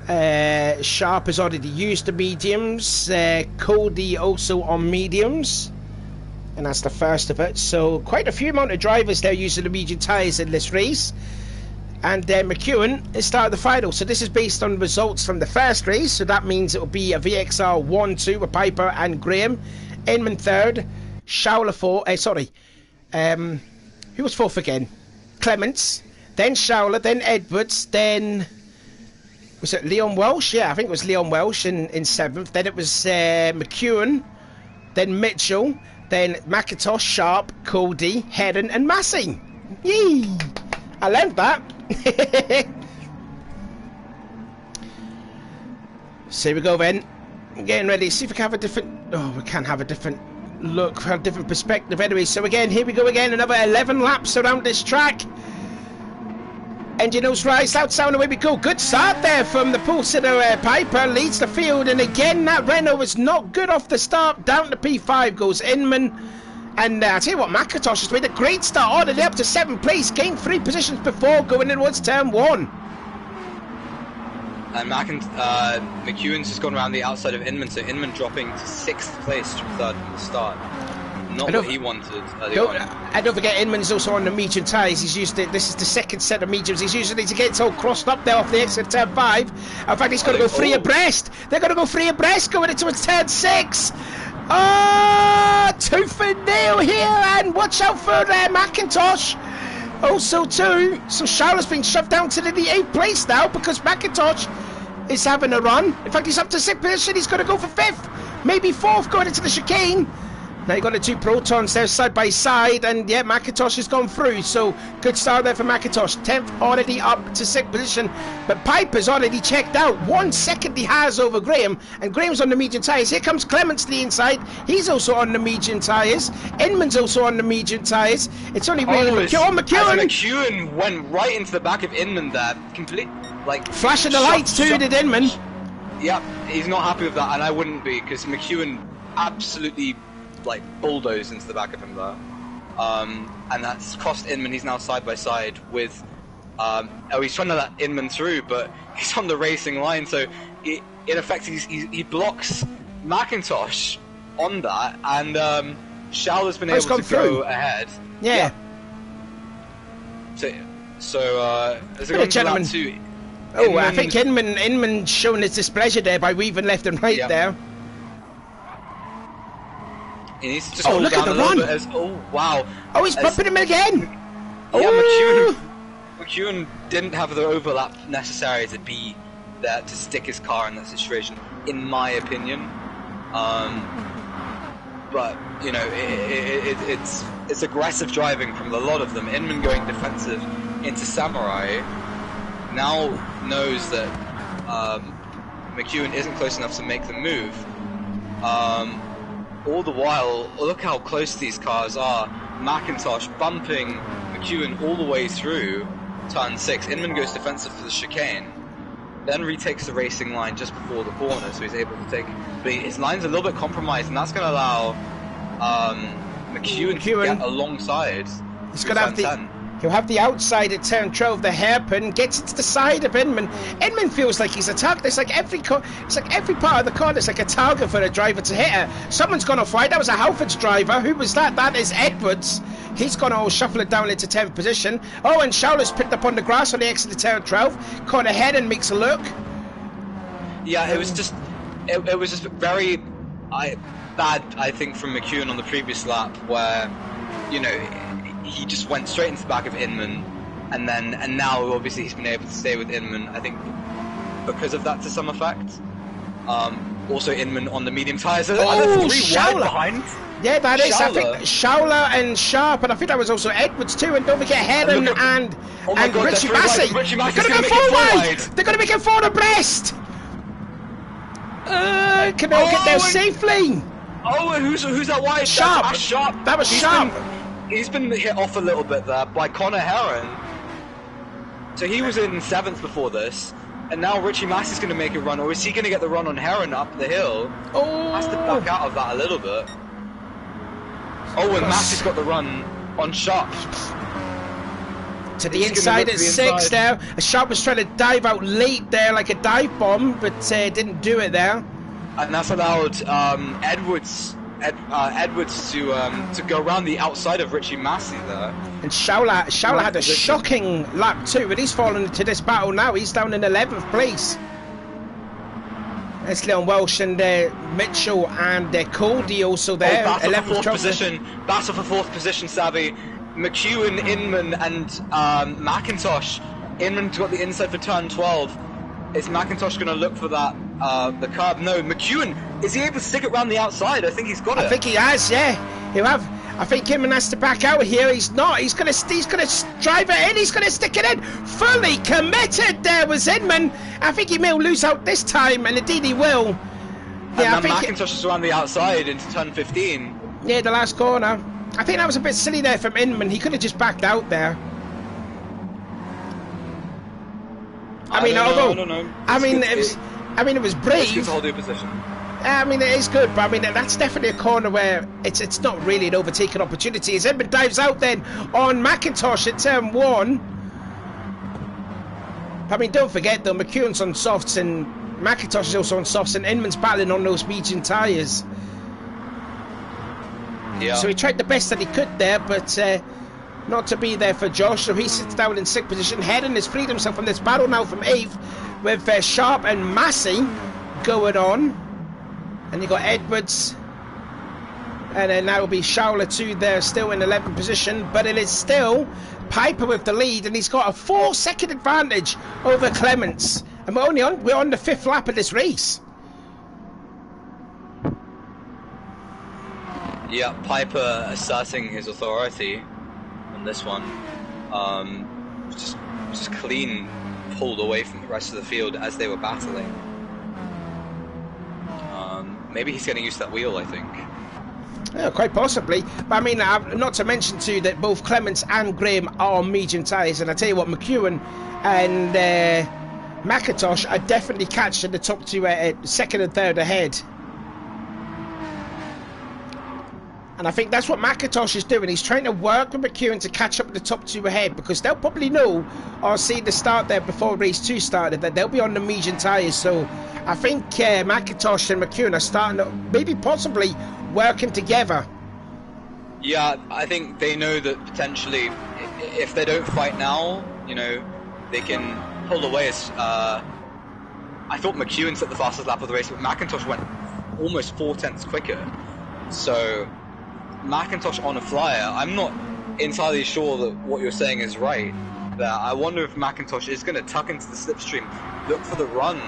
S1: Sharp has already used the mediums. Cody also on mediums, and that's the first of it. So quite a few amount of drivers there using the medium tyres in this race. And McEwen has started the final. So this is based on results from the first race, so that means it will be a VXR 1-2 with Piper and Graham. Inman third, Schauler who was fourth again? Clements, then Schauler, then Edwards, then... Was it Leon Welsh? Yeah, I think it was Leon Welsh in 7th. Then it was McEwen, then Mitchell, then McIntosh, Sharp, Cody, Heron and Massey. Yee! I learned that. So here we go then. I'm getting ready. See if we can have a different... Oh, we can have a different... look, a different perspective anyway. So again, here we go again, another 11 laps around this track. Engine nose rise, loud sound, away we go. Good start there from the Pulsar. Piper leads the field, and again that Renault was not good off the start. Down to P5 goes Inman, and I'll tell you what, McIntosh has made a great start, already up to 7th place, gained 3 positions before going in towards turn 1.
S2: And McEwen's just gone around the outside of Inman, so Inman dropping to 6th place from 3rd from the start. Not what he wanted.
S1: Don't forget, Inman is also on the medium tyres. He's used it. This is the second set of mediums. He's using it to get all crossed up there off the exit turn 5. In fact, he's going to go 3 abreast. They're going to go 3 abreast going into turn 6. Oh, tooth and nail here, and watch out for McIntosh. Also too, so Schauler's been shoved down to the 8th place now because McIntosh is having a run. In fact, he's up to 6th position. He's going to go for 5th, maybe 4th going into the chicane. Now you've got the 2 Protons there side by side, and yeah, McIntosh has gone through, so good start there for McIntosh. 10th already up to 6th position, but Piper's already checked out. 1 second he has over Graham, and Graham's on the medium tyres. Here comes Clements to the inside. He's also on the medium tyres. Inman's also on the medium tyres. It's only really McEwen.
S2: McEwen went right into the back of Inman there, complete, like...
S1: Flashing the lights too, did Inman.
S2: Yeah, he's not happy with that, and I wouldn't be, because McEwen absolutely... like bulldozed into the back of him there, and that's cost Inman. He's now side by side with he's trying to let Inman through, but he's on the racing line, so in effect he blocks McIntosh on that, and Schauler's been able to go ahead.
S1: Yeah.
S2: So as a
S1: gentleman
S2: too,
S1: I think Inman's showing his displeasure there by weaving left and right there.
S2: He needs to just
S1: look at the run!
S2: Oh, wow.
S1: Oh, he's bumping him again!
S2: Yeah, McEwen. McEwen didn't have the overlap necessary to be there to stick his car in that situation, in my opinion. But you know, it's aggressive driving from a lot of them. Inman going defensive into Samurai now knows that McEwen isn't close enough to make the move. All the while, look how close these cars are. McIntosh bumping McEwen all the way through turn 6. Inman goes defensive for the chicane, then retakes the racing line just before the corner, so he's able to take. But his line's a little bit compromised, and that's going to allow McEwen to get alongside.
S1: He's going to have the. He'll have the outside at turn 12, the hairpin, gets it to the side of Inman. Inman feels like he's a target. It's like every part of the corner is like a target for a driver to hit her. Someone's gone off wide. That was a Halford's driver. Who was that? That is Edwards. He's gone to shuffle it down into 10th position. Oh, and Showler's picked up on the grass on the exit of turn 12. Caught ahead and makes a look.
S2: Yeah, it was just very bad, I think, from McEwen on the previous lap, where, you know, he just went straight into the back of Inman, and now obviously he's been able to stay with Inman, I think, because of that to some effect. Also Inman on the medium tyres.
S1: Oh,
S2: Showler behind.
S1: Yeah, that is. I think Showler and Sharp, and I think that was also Edwards too. And don't forget Heron and Richie Massey. They're going to go forward. They're going to make it forward abreast. Can they all get there safely?
S2: Oh, and who's that wide?
S1: Sharp.
S2: Sharp.
S1: That was Sharp.
S2: He's been hit off a little bit there by Connor Heron. So he was in 7th before this, and now Richie Massey's going to make a run, or is he going to get the run on Heron up the hill?
S1: Oh,
S2: has to back out of that a little bit. Oh, and Massey's got the run on Sharp.
S1: To the inside at 6 there. Sharp was trying to dive out late there like a dive bomb, but didn't do it there.
S2: And that's allowed Edwards to go around the outside of Richie Massey there.
S1: And Showler had a shocking lap too, but he's fallen into this battle now. He's down in 11th place. It's Leon Welsh and Mitchell and Cody also there.
S2: 11th position. Battle for 4th position, Savvy. McEwen, Inman, and McIntosh. Inman's got the inside for turn 12. Is McIntosh going to look for that the curb? No. McEwen, is he able to stick it around the outside? I think he's got it.
S1: I think he has. Yeah, he'll have. I think Inman has to back out here. He's not. He's gonna drive it in. He's gonna stick it in. Fully committed. There was Inman. I think he may lose out this time, and indeed he will.
S2: Yeah, and then McIntosh is around the outside into turn 15.
S1: Yeah, the last corner. I think that was a bit silly there from Inman. He could have just backed out there. I mean, it was brave.
S2: It's good to hold your position.
S1: I mean, it is good, but I mean, that's definitely a corner where it's not really an overtaken opportunity. As Inman dives out then on McIntosh at turn 1. I mean, don't forget though, McEwen's on softs and McIntosh is also on softs, and Inman's battling on those medium tyres.
S2: Yeah.
S1: So he tried the best that he could there, but not to be there for Josh. So he sits down in 6th position. Hedden has freed himself from this battle now from 8th, with Sharp and Massey going on. And you got Edwards, and then that will be Showler too there, still in 11th position. But it is still Piper with the lead, and he's got a 4-second advantage over Clements. And we're on the 5th lap of this race.
S2: Yeah, Piper asserting his authority on this one. Just clean pulled away from the rest of the field as they were battling. Maybe he's getting used to that wheel, I think.
S1: Yeah, quite possibly. But I mean, not to mention too that both Clements and Graham are on medium tyres, and I tell you what, McEwen and McIntosh are definitely catching the top two, 2nd and 3rd ahead. And I think that's what McIntosh is doing. He's trying to work with McEwen to catch up with the top 2 ahead, because they'll probably know or see the start there before race 2 started that they'll be on the medium tyres. So I think McIntosh and McEwen are starting to maybe possibly working together.
S2: Yeah, I think they know that potentially if they don't fight now, you know, they can pull away. As I thought McEwen set the fastest lap of the race, but McIntosh went almost 4 tenths quicker. So McIntosh on a flyer. I'm not entirely sure that what you're saying is right. there. I wonder if McIntosh is going to tuck into the slipstream, look for the run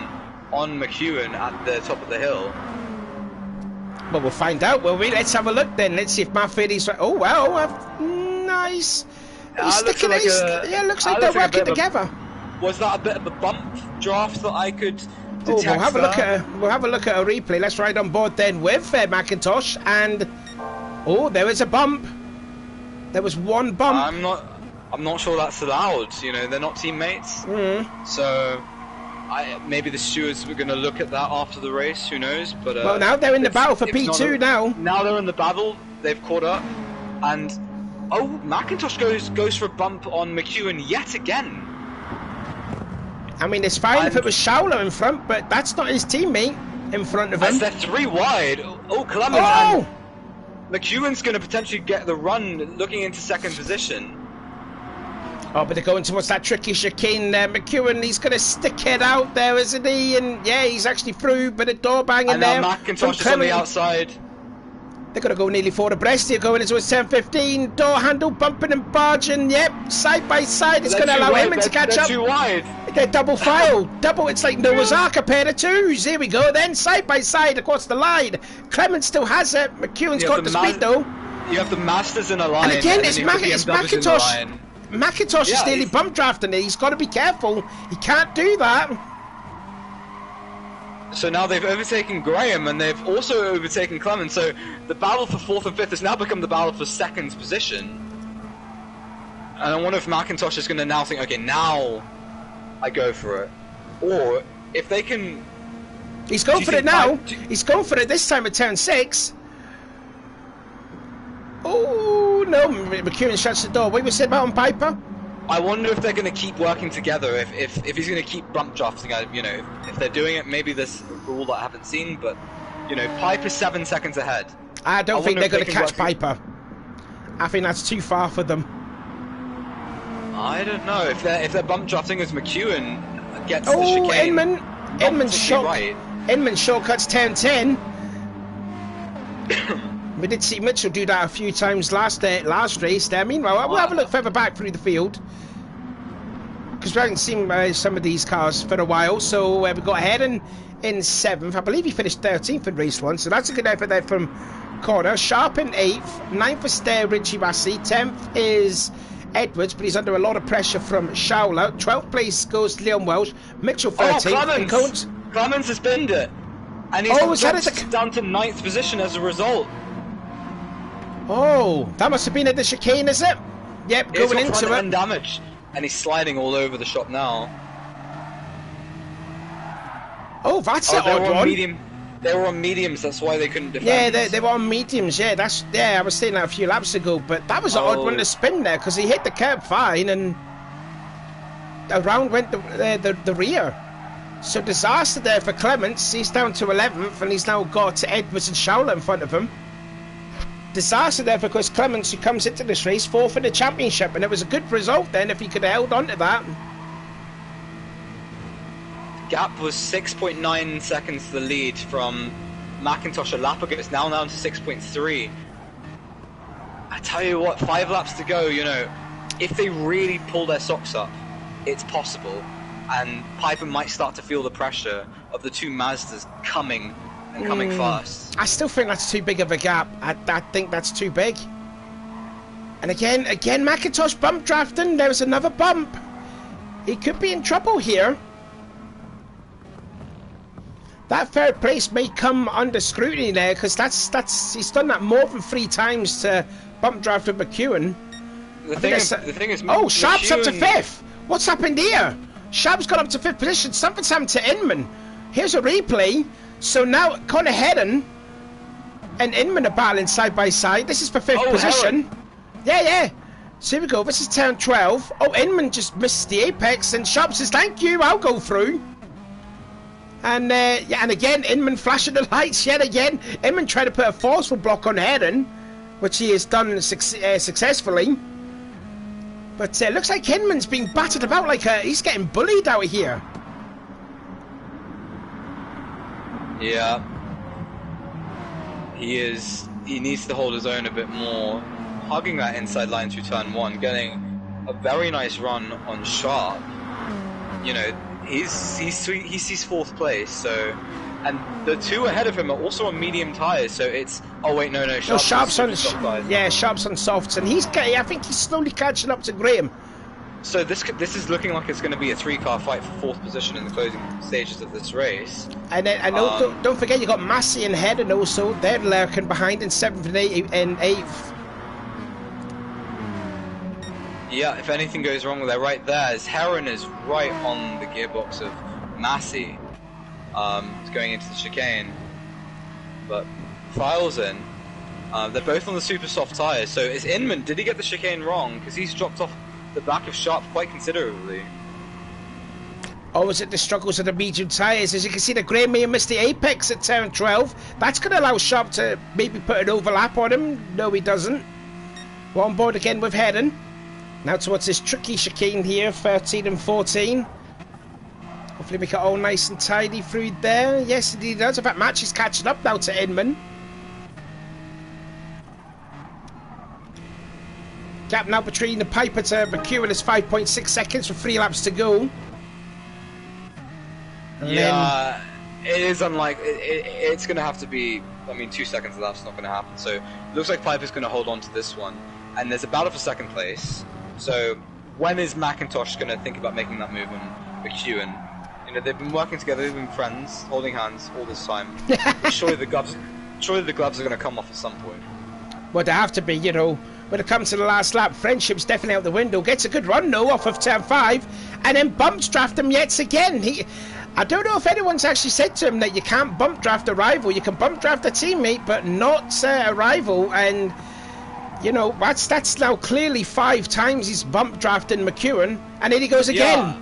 S2: on McEwen at the top of the hill.
S1: Well, we'll find out, will we? Let's have a look then. Let's see if Maffei's right. Oh, wow. Nice. He's sticking
S2: like
S1: yeah, looks like they're working together.
S2: Was that a bit of a bump draft that I could detect?
S1: Oh, we'll have a look at a replay. Let's ride on board then with McIntosh, and oh, there is a bump. There was one bump.
S2: I'm not sure that's allowed. You know, they're not teammates. So maybe the stewards were going to look at that after the race. Who knows? But
S1: well, now they're in the battle for P2 now.
S2: Now they're in the battle. They've caught up, and oh, McIntosh goes for a bump on McEwen yet again. I
S1: mean, it's fine if it was Schauler in front, but that's not his teammate in front of him.
S2: As they're 3 wide. Oh, Clemens and McEwen's going to potentially get the run, looking into second position. Oh, but they're going towards that tricky chicane there. McEwen, he's going to stick it out there, isn't he? And yeah, he's actually through, but a door banging there. And now McIntosh is on the outside.
S1: They're going to go nearly 4 abreast here, going into a 10-15. Door handle bumping and barging. Yep, side by side. It's going to allow him to catch up.
S2: They're too wide.
S1: They're double file. Double. It's like Noah's Ark, a pair of twos. Here we go then. Side by side across the line. Clemens still has it. McEwen's got the speed though.
S2: You have the Masters in a line.
S1: And again, it's McIntosh. McIntosh is nearly bump drafting it. He's got to be careful. He can't do that.
S2: So now they've overtaken Graham and they've also overtaken Clemens. So the battle for 4th and 5th has now become the battle for 2nd position. And I wonder if McIntosh is going to now think, okay, now I go for it. Or if they can...
S1: He's going for it now. He's going for it this time at turn 6. Oh, no. McEwen shuts the door. What were you saying about on Piper?
S2: I wonder if they're going to keep working together, if he's going to keep bump drafting, you know, if they're doing it, maybe there's a rule that I haven't seen, but, you know, Piper's 7 seconds ahead.
S1: I don't think they're going to catch Piper. I think that's too far for them.
S2: I don't know, if they're bump drafting as McEwen gets the chicane.
S1: Inman shortcuts 10-10. We did see Mitchell do that a few times last race there. Meanwhile, we'll have a look further back through the field, because we haven't seen some of these cars for a while. So we got ahead in 7th. I believe he finished 13th in race 1, so that's a good effort there from Connor. Sharp in 8th. 9th is there Richie Bassi. 10th is Edwards, but he's under a lot of pressure from Schauler. 12th place goes Leon Welsh. Mitchell 13th.
S2: Oh, Clemens has binned it, and he's down to 9th position as a result.
S1: Oh, that must have been at the chicane, is it? Yep, going into it.
S2: Damage, and he's sliding all over the shop now.
S1: Oh, that's an odd one.
S2: They were on mediums, that's why they couldn't defend.
S1: Yeah, they were on mediums. Yeah, I was saying that a few laps ago, but that was an odd one to spin there, because he hit the curb fine, and around went the rear. So disaster there for Clements. He's down to 11th, and he's now got Edwards and Schauler in front of him. Disaster there because Clements, who comes into this race 4th in the championship, and it was a good result then if he could have held on to that.
S2: The gap was 6.9 seconds to the lead from McIntosh a lap ago. It's now down to 6.3. I tell you what, 5 laps to go, you know, if they really pull their socks up, it's possible, and Piper might start to feel the pressure of the 2 Mazdas coming fast.
S1: I still think that's too big of a gap. I think that's too big. And again, McIntosh bump drafting. There was another bump. He could be in trouble here. That 3rd place may come under scrutiny there, because he's done that more than 3 times to bump draft with McEwen.
S2: The thing is,
S1: oh, Sharp's up to 5th. What's happened here? Sharp's got up to 5th position. Something's happened to Inman. Here's a replay. So now Connor Hedden and Inman are battling side by side. This is for 5th position. Yeah. So here we go. This is turn 12. Oh, Inman just missed the apex, and Sharp says, "Thank you, I'll go through." And and again, Inman flashing the lights yet again. Inman tried to put a forceful block on Hedden, which he has done successfully. But it looks like Inman's being battered about like he's getting bullied out here.
S2: Yeah, he is. He needs to hold his own a bit more, hugging that inside line through turn 1, getting a very nice run on Sharp. You know, he sees fourth place, so, and the two ahead of him are also on medium tires, so it's, oh wait, no,
S1: Sharp's on
S2: soft tires.
S1: Yeah, Sharp's on softs, and I think he's slowly catching up to Graham.
S2: So this is looking like it's going to be a three-car fight for fourth position in the closing stages of this race.
S1: And then, don't forget you got Massey and Hedden also. They're lurking behind in 7th and 8th.
S2: Yeah, if anything goes wrong, they're right there. As Heron is right on the gearbox of Massey. It's going into the chicane, but Files in. They're both on the super soft tyres. So is Inman? Did he get the chicane wrong? Because he's dropped off the back of Sharp quite considerably.
S1: Or was it the struggles of the medium tyres? As you can see, the Graham may have missed the apex at turn 12. That's going to allow Sharp to maybe put an overlap on him. No, he doesn't. We're on board again with Hedden. Now towards this tricky chicane here, 13 and 14. Hopefully make it all nice and tidy through there. Yes, indeed it does. In fact, Match is catching up now to Inman. Gap now between the Piper to McEwen is 5.6 seconds with 3 laps to go. And
S2: yeah, it is unlike it's going to have to be. I mean, 2 seconds of that's not going to happen. So it looks like Piper's going to hold on to this one, and there's a battle for second place. So when is McIntosh going to think about making that move on McEwen? You know, they've been working together, they've been friends, holding hands all this time. Surely the gloves are going to come off at some point.
S1: Well, they have to be, you know. When it comes to the last lap, friendship's definitely out the window. Gets a good run, though, off of turn 5, and then bumps draft him yet again. I don't know if anyone's actually said to him that you can't bump draft a rival. You can bump draft a teammate, but not a rival. And, you know, that's now clearly 5 times he's bump drafting McEwen, and then he goes again.
S2: Yeah.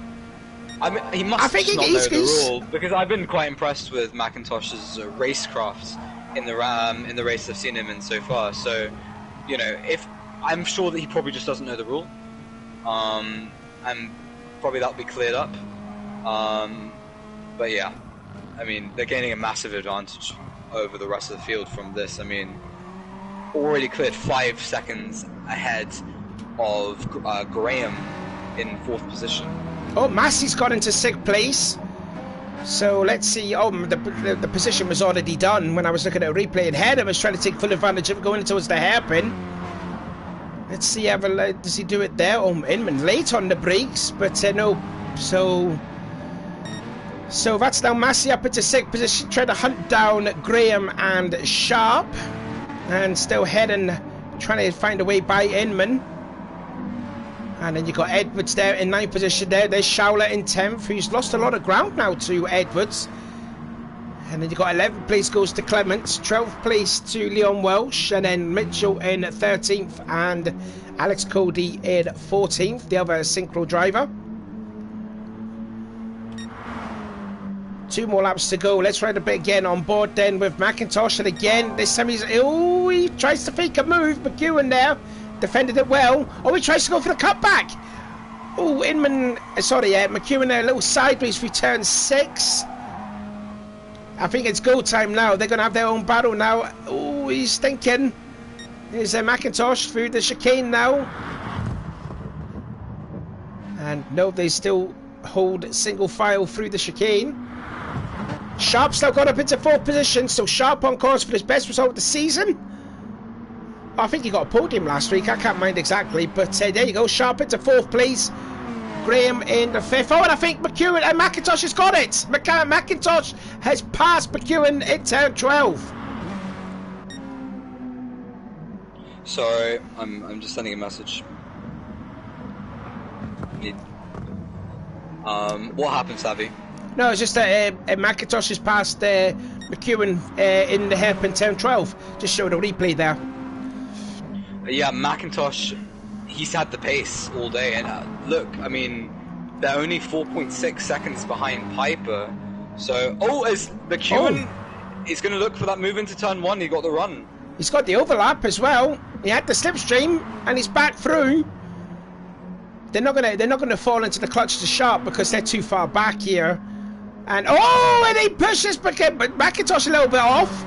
S2: I mean, he must not know the rule, because I've been quite impressed with McIntosh's racecraft in the race I've seen him in so far. So, you know, I'm sure that he probably just doesn't know the rule, and probably that'll be cleared up. But yeah, I mean, they're gaining a massive advantage over the rest of the field from this. I mean, already cleared 5 seconds ahead of Graham in 4th position.
S1: Oh, Massey's got into 6th place. So let's see. Oh, the position was already done when I was looking at a replay, and Hedden was trying to take full advantage of going towards the hairpin. Let's see, does he do it there? Oh, Inman late on the brakes, but no. So that's now Massey up into 6th position, trying to hunt down Graham and Sharp, and still Hedden trying to find a way by Inman. And then you got Edwards there in 9th position there. There's Schauler in 10th, who's lost a lot of ground now to Edwards. And then you got 11th place goes to Clements, 12th place to Leon Welsh, and then Mitchell in 13th, and Alex Cody in 14th, the other synchro driver. 2 more laps to go. Let's ride a bit again on board then with McIntosh, and again this time he tries to fake a move. McEwen there defended it well. Oh, he tries to go for the cutback. Oh, McEwen there a little sideways through turn 6. I think it's go time now. They're going to have their own battle now. Oh, he's thinking. Here's McIntosh through the chicane now. And no, they still hold single file through the chicane. Sharp's now got up into 4th position, so Sharp on course for his best result of the season. I think he got a podium last week, I can't mind exactly, but there you go, Sharp into 4th place, Graham in the 5th. Oh, and I think McEwen and McIntosh has got it. McIntosh has passed McEwen in turn 12.
S2: Sorry, I'm just sending a message. What happened, Savvy?
S1: No, it's just that McIntosh has passed McEwen in the hairpin turn 12. Just showed a replay there.
S2: Yeah, McIntosh, he's had the pace all day, and look, I mean, they're only 4.6 seconds behind Piper. So, as McEwen is going to look for that move into turn 1, he got the run.
S1: He's got the overlap as well. He had the slipstream, and he's back through. They're not gonna fall into the clutch to Sharp because they're too far back here. And and he pushes McIntosh a little bit off.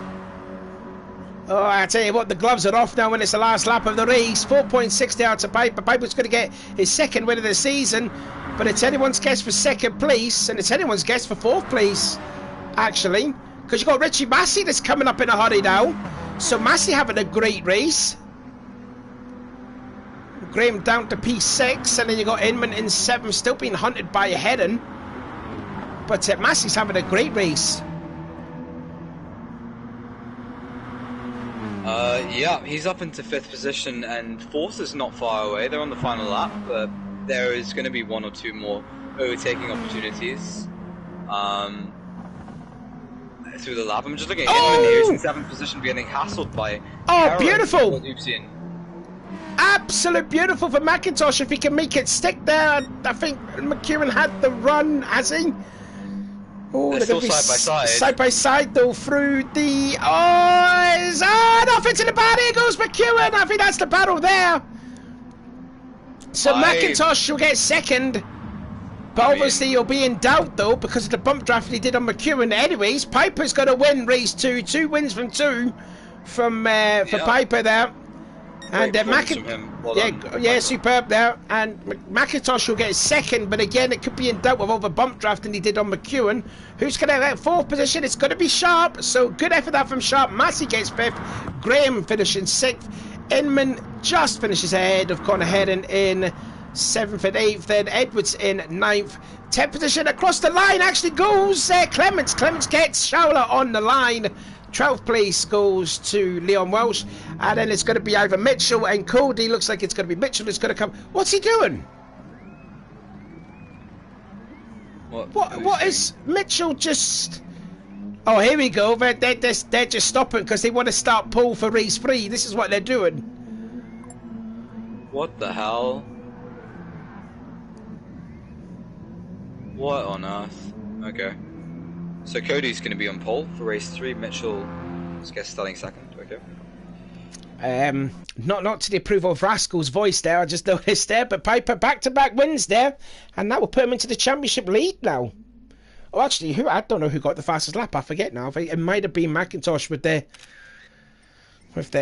S1: Oh, I tell you what, the gloves are off now when it's the last lap of the race. 4.60 out to Piper. Piper's going to get his second win of the season, but it's anyone's guess for second place, and it's anyone's guess for fourth place, actually, because you've got Richie Massey that's coming up in a hurry now. So Massey having a great race. Graham down to P6, and then you got Inman in 7th, still being hunted by Heron. But Massey's having a great race.
S2: Yeah, he's up into 5th position, and 4th is not far away. They're on the final lap, but there is going to be 1 or 2 more overtaking opportunities through the lap. I'm just looking at Inman here. He's in 7th position, getting hassled by.
S1: Oh, beautiful!
S2: Oopsie.
S1: Absolute beautiful for McIntosh if he can make it stick there. I think McEwen had the run, has he? Oh,
S2: they're still side by side.
S1: Side by side though through the. Off into the battle. Here goes McEwen. I think that's the battle there. So McIntosh will get second. But obviously he'll be in doubt though because of the bump draft he did on McEwen. Anyways, Piper's going to win race 2. 2 wins from 2 from for Piper there. And McIntosh, superb there. And McIntosh will get second, but again, it could be in doubt with all the bump drafting he did on McEwen. Who's going to get 4th position? It's going to be Sharp. So good effort there from Sharp. Massey gets 5th. Graham finishing 6th. Inman just finishes ahead of Conor Heron in 7th and 8th. Then Edwards in 9th. 10th position across the line actually goes Clements. Clements gets Schauler on the line. 12th place goes to Leon Welsh, and then it's going to be either Mitchell and Cody. Looks like it's going to be Mitchell who's going to come. What's he doing? What is Mitchell just? Oh, here we go. They're just stopping because they want to start pole for race 3. This is what they're doing.
S2: What the hell? What on earth? Okay. So Cody's going to be on pole for race 3. Mitchell, I guess, starting second. Okay.
S1: Not to the approval of Rascal's voice there. I just noticed there, but Piper back-to-back wins there, and that will put him into the championship lead now. Oh, actually, I don't know who got the fastest lap. I forget now. It might have been McIntosh with their.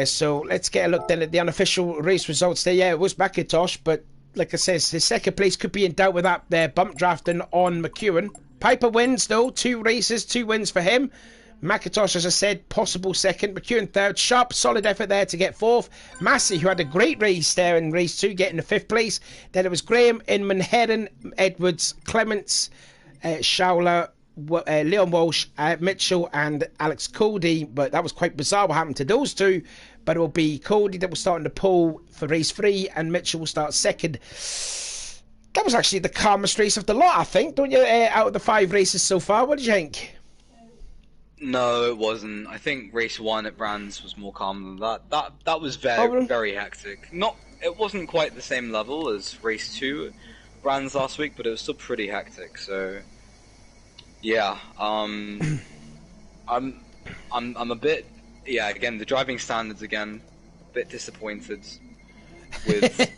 S1: So let's get a look then at the unofficial race results there. Yeah, it was McIntosh, but like I said, his second place could be in doubt with that there bump drafting on McEwen. Piper wins though, 2 races, 2 wins for him. McIntosh, as I said, possible second. McEwen third. Sharp, solid effort there to get 4th. Massey, who had a great race there in race 2, getting the 5th place. Then it was Graham, Inman, Heron, Edwards, Clements, Schauler, Leon Walsh, Mitchell, and Alex Cody. But that was quite bizarre what happened to those 2. But it will be Cody that will start in the pole for race 3, and Mitchell will start second. That was actually the calmest race of the lot, I think, don't you? Out of the 5 races so far, what did you think?
S2: No, it wasn't. I think race 1 at Brands was more calm than that. That was very hectic. It wasn't quite the same level as race 2 at Brands last week, but it was still pretty hectic. So, yeah, I'm a bit, again, the driving standards again, a bit disappointed with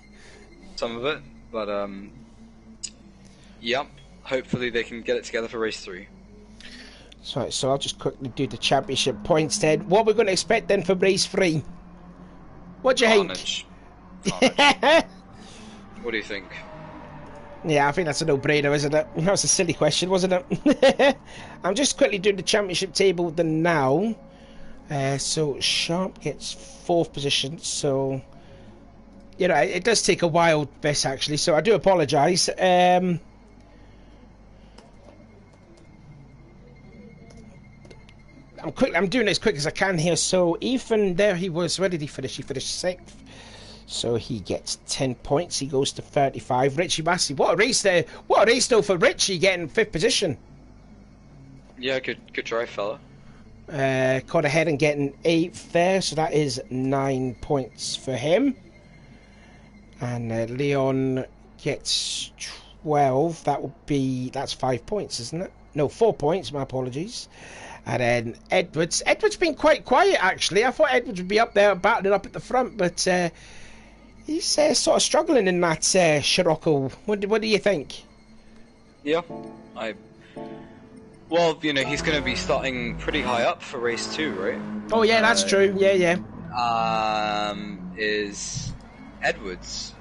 S2: some of it, but yep, hopefully they can get it together for race 3.
S1: So I'll just quickly do the championship points then. What we're going to expect then for race 3? What do you think?
S2: Carnage. What do you think?
S1: Yeah, I think that's a no-brainer, isn't it? That was a silly question, wasn't it? I'm just quickly doing the championship table then now. So Sharp gets 4th position, so you know it does take a while, this actually. So I do apologise. I'm doing it as quick as I can here. So Ethan, there he was. Where did he finish? He finished 6th. So he gets 10 points. He goes to 35. Richie Massey, what a race there! What a race though for Richie, getting 5th position.
S2: Yeah, good try, fella.
S1: Conor Heron getting 8th there, so that is 9 points for him. And Leon gets 12. That's 5 points, isn't it? No, 4 points. My apologies. And then Edwards been quite quiet actually. I thought Edwards would be up there battling up at the front, but he's sort of struggling in that Scirocco. What do you think?
S2: Yeah, Well, you know, he's going to be starting pretty high up for race 2, right?
S1: Oh yeah, that's true. Yeah.
S2: Is Edwards.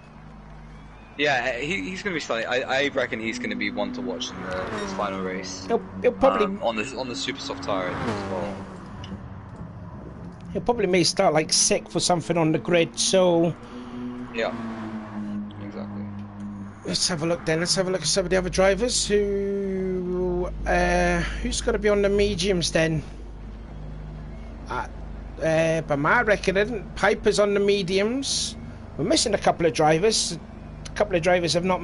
S2: Yeah, he's going to be starting. I reckon he's going to be one to watch in his final race.
S1: He'll probably
S2: on the super soft tire as well.
S1: He'll probably may start like 6th or something on the grid. So
S2: yeah, exactly.
S1: Let's have a look then. Let's have a look at some of the other drivers. Who's going to be on the mediums then? By my reckoning, Piper's on the mediums. We're missing a couple of drivers. A couple of drivers have not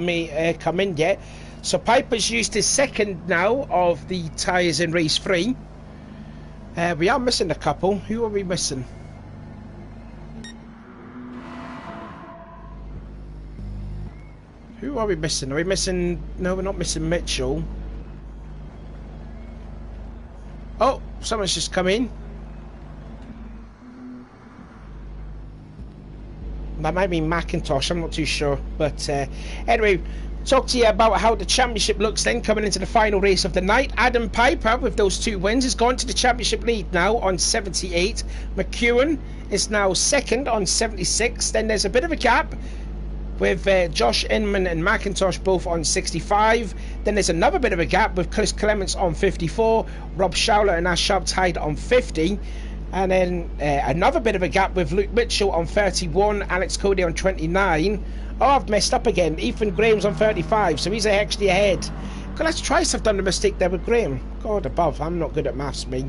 S1: come in yet. So Piper's used his second now of the tyres in race 3. We are missing a couple. Who are we missing? Who are we missing? Are we missing... No, we're not missing Mitchell. Oh, someone's just come in. That might be McIntosh, I'm not too sure. But anyway, talk to you about how the championship looks then coming into the final race of the night. Adam Piper, with those 2 wins, has gone to the championship lead now on 78. McEwen is now second on 76. Then there's a bit of a gap with Josh Inman and McIntosh both on 65. Then there's another bit of a gap with Chris Clements on 54. Rob Schauler and Ash Sharp tied on 50. And then another bit of a gap with Luke Mitchell on 31, Alex Cody on 29. Oh, I've messed up again. Ethan Graham's on 35, so he's actually ahead. God, let's try to have done a mistake there with Graham. God above, I'm not good at maths, me.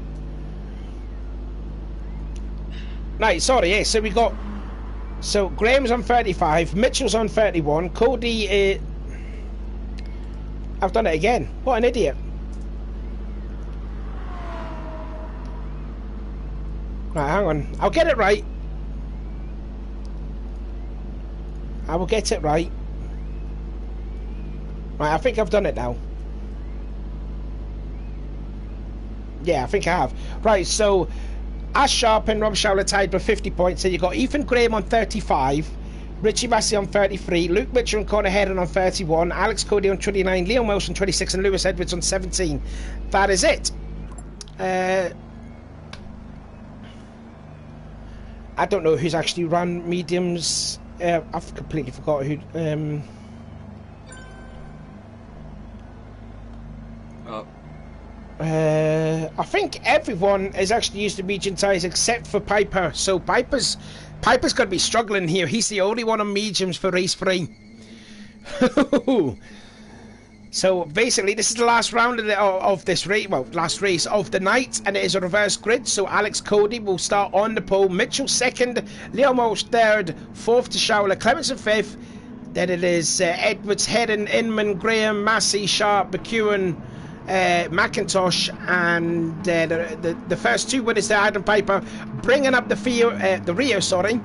S1: Right, sorry, yeah, so we got... So Graham's on 35, Mitchell's on 31, Cody... I've done it again. What an idiot. Right, hang on. I'll get it right. I will get it right. Right, I think I've done it now. Yeah, I think I have. Right, so Ash Sharp and Rob Schauler tied for 50 points. So you got Ethan Graham on 35, Richie Massey on 33, Luke Mitchell and Connor Heron on 31, Alex Cody on 29, Liam Welsh on 26, and Lewis Edwards on 17. That is it. I don't know who's actually run mediums. I've completely forgot who. I think everyone has actually used the medium tyres except for Piper. So Piper's going to be struggling here. He's the only one on mediums for race 3. So basically, this is the last round of this race. Well, last race of the night, and it is a reverse grid. So Alex Cody will start on the pole. Mitchell second, Liam Walsh third, fourth to Schauler, Clemenson fifth. Then it is Edwards, Heron, Inman, Graham, Massey, Sharp, McEwen, McIntosh, and the first 2 winners there, Adam Piper, bringing up the rear. Sorry.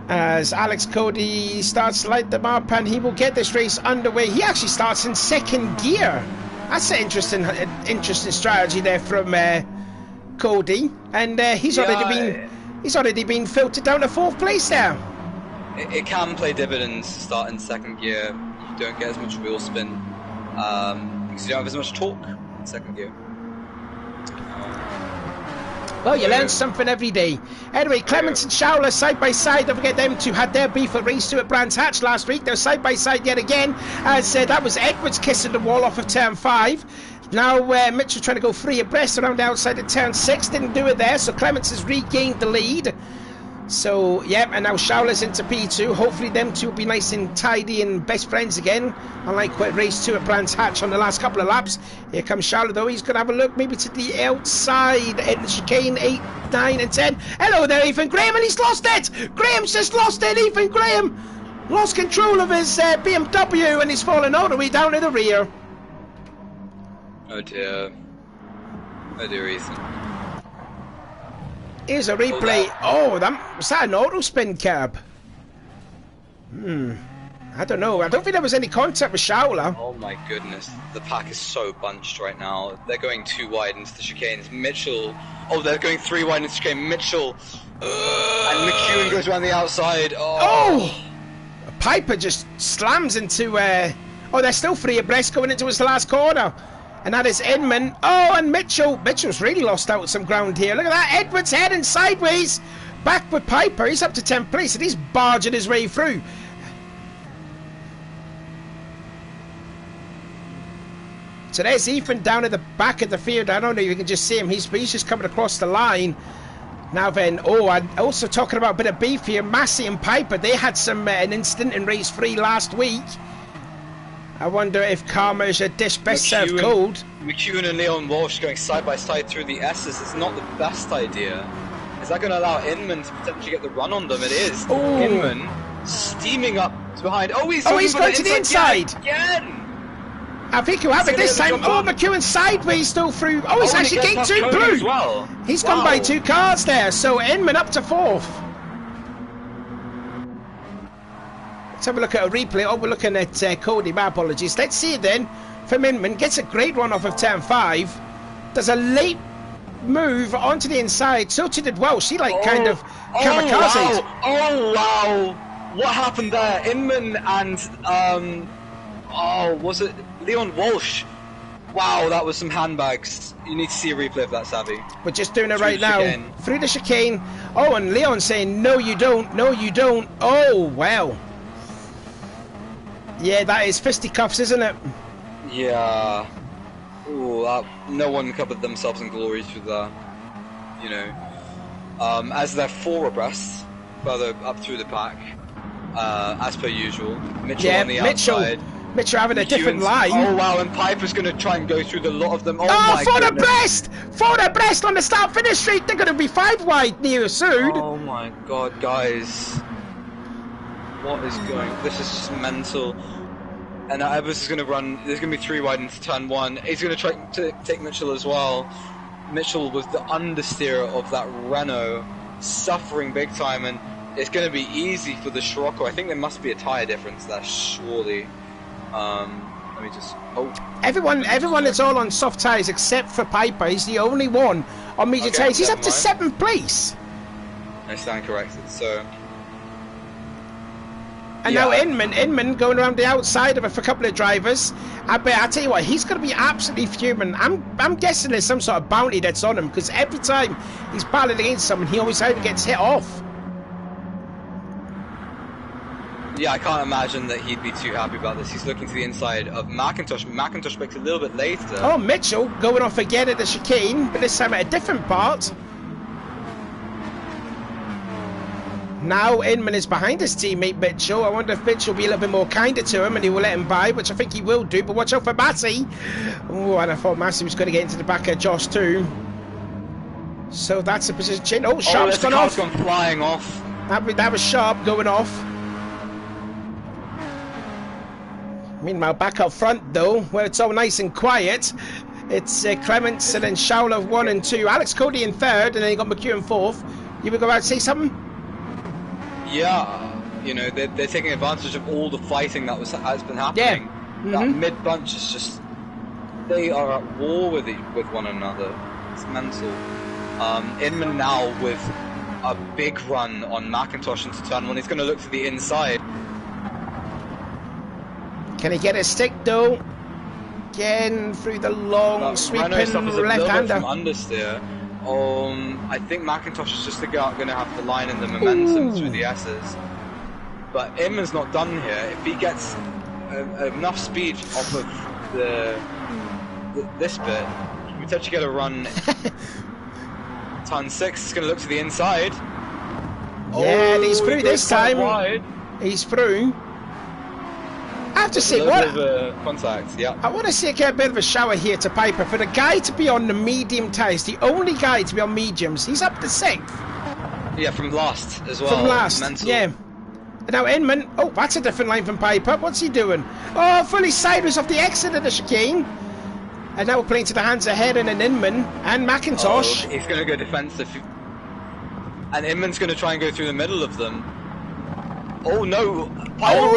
S1: As Alex Cody starts to light them up, and he will get this race underway. He actually starts in second gear. That's an interesting strategy there from Cody, and he's already been filtered down to 4th place there.
S2: It can play dividends to start in second gear. You don't get as much wheel spin because you don't have as much torque in second gear.
S1: Well, you learn something every day. Anyway, Clements and Schauler side by side. Don't forget them 2 had their beef at race 2 at Brands Hatch last week. They're side by side yet again. As that was Edwards kissing the wall off of turn 5. Now Mitchell trying to go free abreast around the outside of turn 6. Didn't do it there, so Clements has regained the lead. So, yeah, and now Schauler's into P2. Hopefully them 2 will be nice and tidy and best friends again. Unlike race 2 at Brands Hatch on the last couple of laps. Here comes Schauler, though. He's going to have a look maybe to the outside in the chicane 8, 9 and 10. Hello there, Ethan Graham, and he's lost it! Graham's just lost it, Ethan Graham! Lost control of his BMW, and he's fallen all the way down to the rear.
S2: Oh dear. Oh dear, Ethan.
S1: Here's a replay. Oh, was that an auto spin curb? I don't know. I don't think there was any contact with Schauler.
S2: Oh my goodness. The pack is so bunched right now. They're going 2 wide into the chicanes. Mitchell. Oh, they're going 3 wide into the chicane. Mitchell. And McEwen goes around the outside. Oh!
S1: Piper just slams into... Oh, they're still 3 abreast going into his last corner. And that is Inman. Oh, and Mitchell. Mitchell's really lost out some ground here. Look at that. Edwards heading sideways. Back with Piper. He's up to 10th place and he's barging his way through. So there's Ethan down at the back of the field. I don't know if you can just see him. He's just coming across the line. Now then, oh, and also talking about a bit of beef here. Massey and Piper, they had an incident in race 3 last week. I wonder if karma is a dish best served cold.
S2: McEwen and Leon Walsh going side by side through the S's. It's not the best idea. Is that going to allow Inman to potentially get the run on them? It is. Ooh. Inman steaming up to behind. Oh, he's going to the inside again.
S1: I think he'll have it this time. Oh, McEwen sideways still through. Oh, he's actually getting 2 blue.
S2: Well.
S1: He's gone by 2 cars there. So Inman up to 4th. Let's have a look at a replay. Oh, we're looking at Cody. My apologies. Let's see it then. From Inman. Gets a great run off of turn 5. Does a late move onto the inside. So she did well. She kind of kamikaze.
S2: Oh, wow. What happened there? Inman and, was it Leon Walsh? Wow, that was some handbags. You need to see a replay of that, Savvy.
S1: We're just doing it right now. Through the chicane. Oh, and Leon saying, no, you don't. No, you don't. Oh, wow. Yeah, that is fisticuffs, isn't it?
S2: Yeah. Ooh, no one covered themselves in glory through that. You know. As they're 4 abreast, further up through the pack, as per usual. Mitchell on the outside.
S1: Mitchell having a different line.
S2: Oh wow, and Piper's going to try and go through the lot of them. Oh my
S1: for abreast! 4 abreast on the start-finish straight. They're going to be 5 wide near soon.
S2: Oh my god, guys. What is going... This is just mental. And Evers is going to run... There's going to be 3 wide into turn 1. He's going to try to take Mitchell as well. Mitchell was the understeer of that Renault, suffering big time, and it's going to be easy for the Scirocco. I think there must be a tyre difference there, surely. Let me just... Oh.
S1: Everyone is all on soft tyres except for Piper. He's the only one on medium tyres. He's up to 7th place.
S2: I stand corrected, so...
S1: And now Inman going around the outside of it for a couple of drivers. I tell you what, he's going to be absolutely fuming. I'm guessing there's some sort of bounty that's on him, because every time he's battling against someone, he always gets hit off.
S2: Yeah, I can't imagine that he'd be too happy about this. He's looking to the inside of McIntosh. McIntosh picks a little bit later.
S1: Oh, Mitchell going off again at the chicane, but this time at a different part. Now Inman is behind his teammate Mitchell. I wonder if Mitchell will be a little bit more kinder to him and he will let him by, which I think he will do, but watch out for Massey. Oh, and I thought Massey was going to get into the back of Josh too. So that's a position change. Oh, Sharp's gone off.
S2: Gone flying off.
S1: That was Sharp going off. Meanwhile, back up front though, where it's all nice and quiet, it's Clements and then Schauler 1 and 2. Alex Cody in 3rd, and then you got McEwen 4th. You would go out and say something?
S2: Yeah, you know, they're taking advantage of all the fighting that has been happening. Yeah. That mid-bunch is just... They are at war with one another. It's mental. Inman now with a big run on McIntosh into turn 1. He's going to look to the inside.
S1: Can he get a stick though? Again through the long sweeping left-hander.
S2: Understeer. I think McIntosh is just going to have the line and the momentum through the S's. But Inman's not done here. If he gets enough speed off of this bit, he can potentially get a run. Turn 6 is going to look to the inside.
S1: Yeah, and he's through this time. Wide. He's through. I have to say,
S2: contact, yeah.
S1: I want to see a bit of a shower here to Piper. For the guy to be on the medium tyres, the only guy to be on mediums, he's up to 6th.
S2: Yeah, from last as well.
S1: From last, mental. Yeah. And now Inman, oh, that's a different line from Piper. What's he doing? Oh, fully sideways off the exit of the chicane. And now we're playing to the hands of Heron and Inman and McIntosh.
S2: Oh, he's going to go defensive. And Inman's going to try and go through the middle of them. Oh no!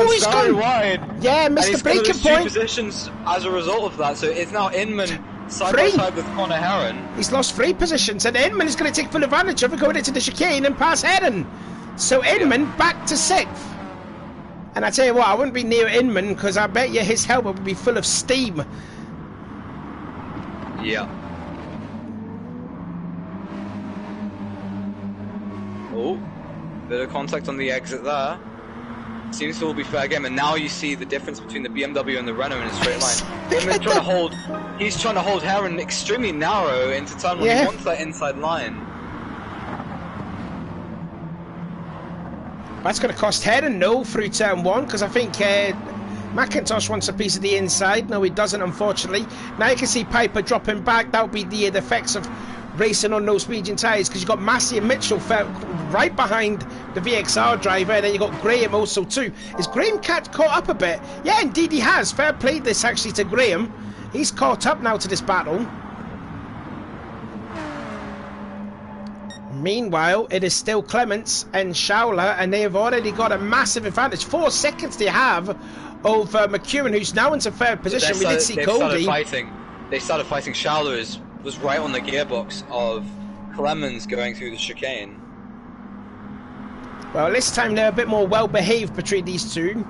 S1: He's gone wide. Yeah, missed the breaking point.
S2: 2 positions as a result of that. So it's now Inman side by side with Connor Heron.
S1: He's lost 3 positions, and Inman is going to take full advantage of it, going into the chicane and pass Heron. So Inman back to 6th, And I tell you what, I wouldn't be near Inman because I bet you his helmet would be full of steam.
S2: Yeah. Oh, bit of contact on the exit there. Seems to all be fair game, and now you see the difference between the BMW and the Renault in a straight line. Inman's trying to hold, he's trying to hold Heron extremely narrow into turn one. He wants that inside line.
S1: That's going to cost Heron no through turn one, because I think McIntosh wants a piece of the inside. No, he doesn't, unfortunately. Now you can see Piper dropping back. That would be the effects of racing on those medium tyres, because you've got Massey and Mitchell right behind the VXR driver, and then you've got Graham also too. Is Graham caught up a bit? Yeah, indeed he has. Fair play this actually to Graham. He's caught up now to this battle. Meanwhile, it is still Clements and Schauler, and they have already got a massive advantage. 4 seconds they have over McEwen, who's now into third position. We did see Cody.
S2: They started fighting. Schauler was right on the gearbox of Clemens going through the chicane.
S1: Well, this time they're a bit more well-behaved between these two,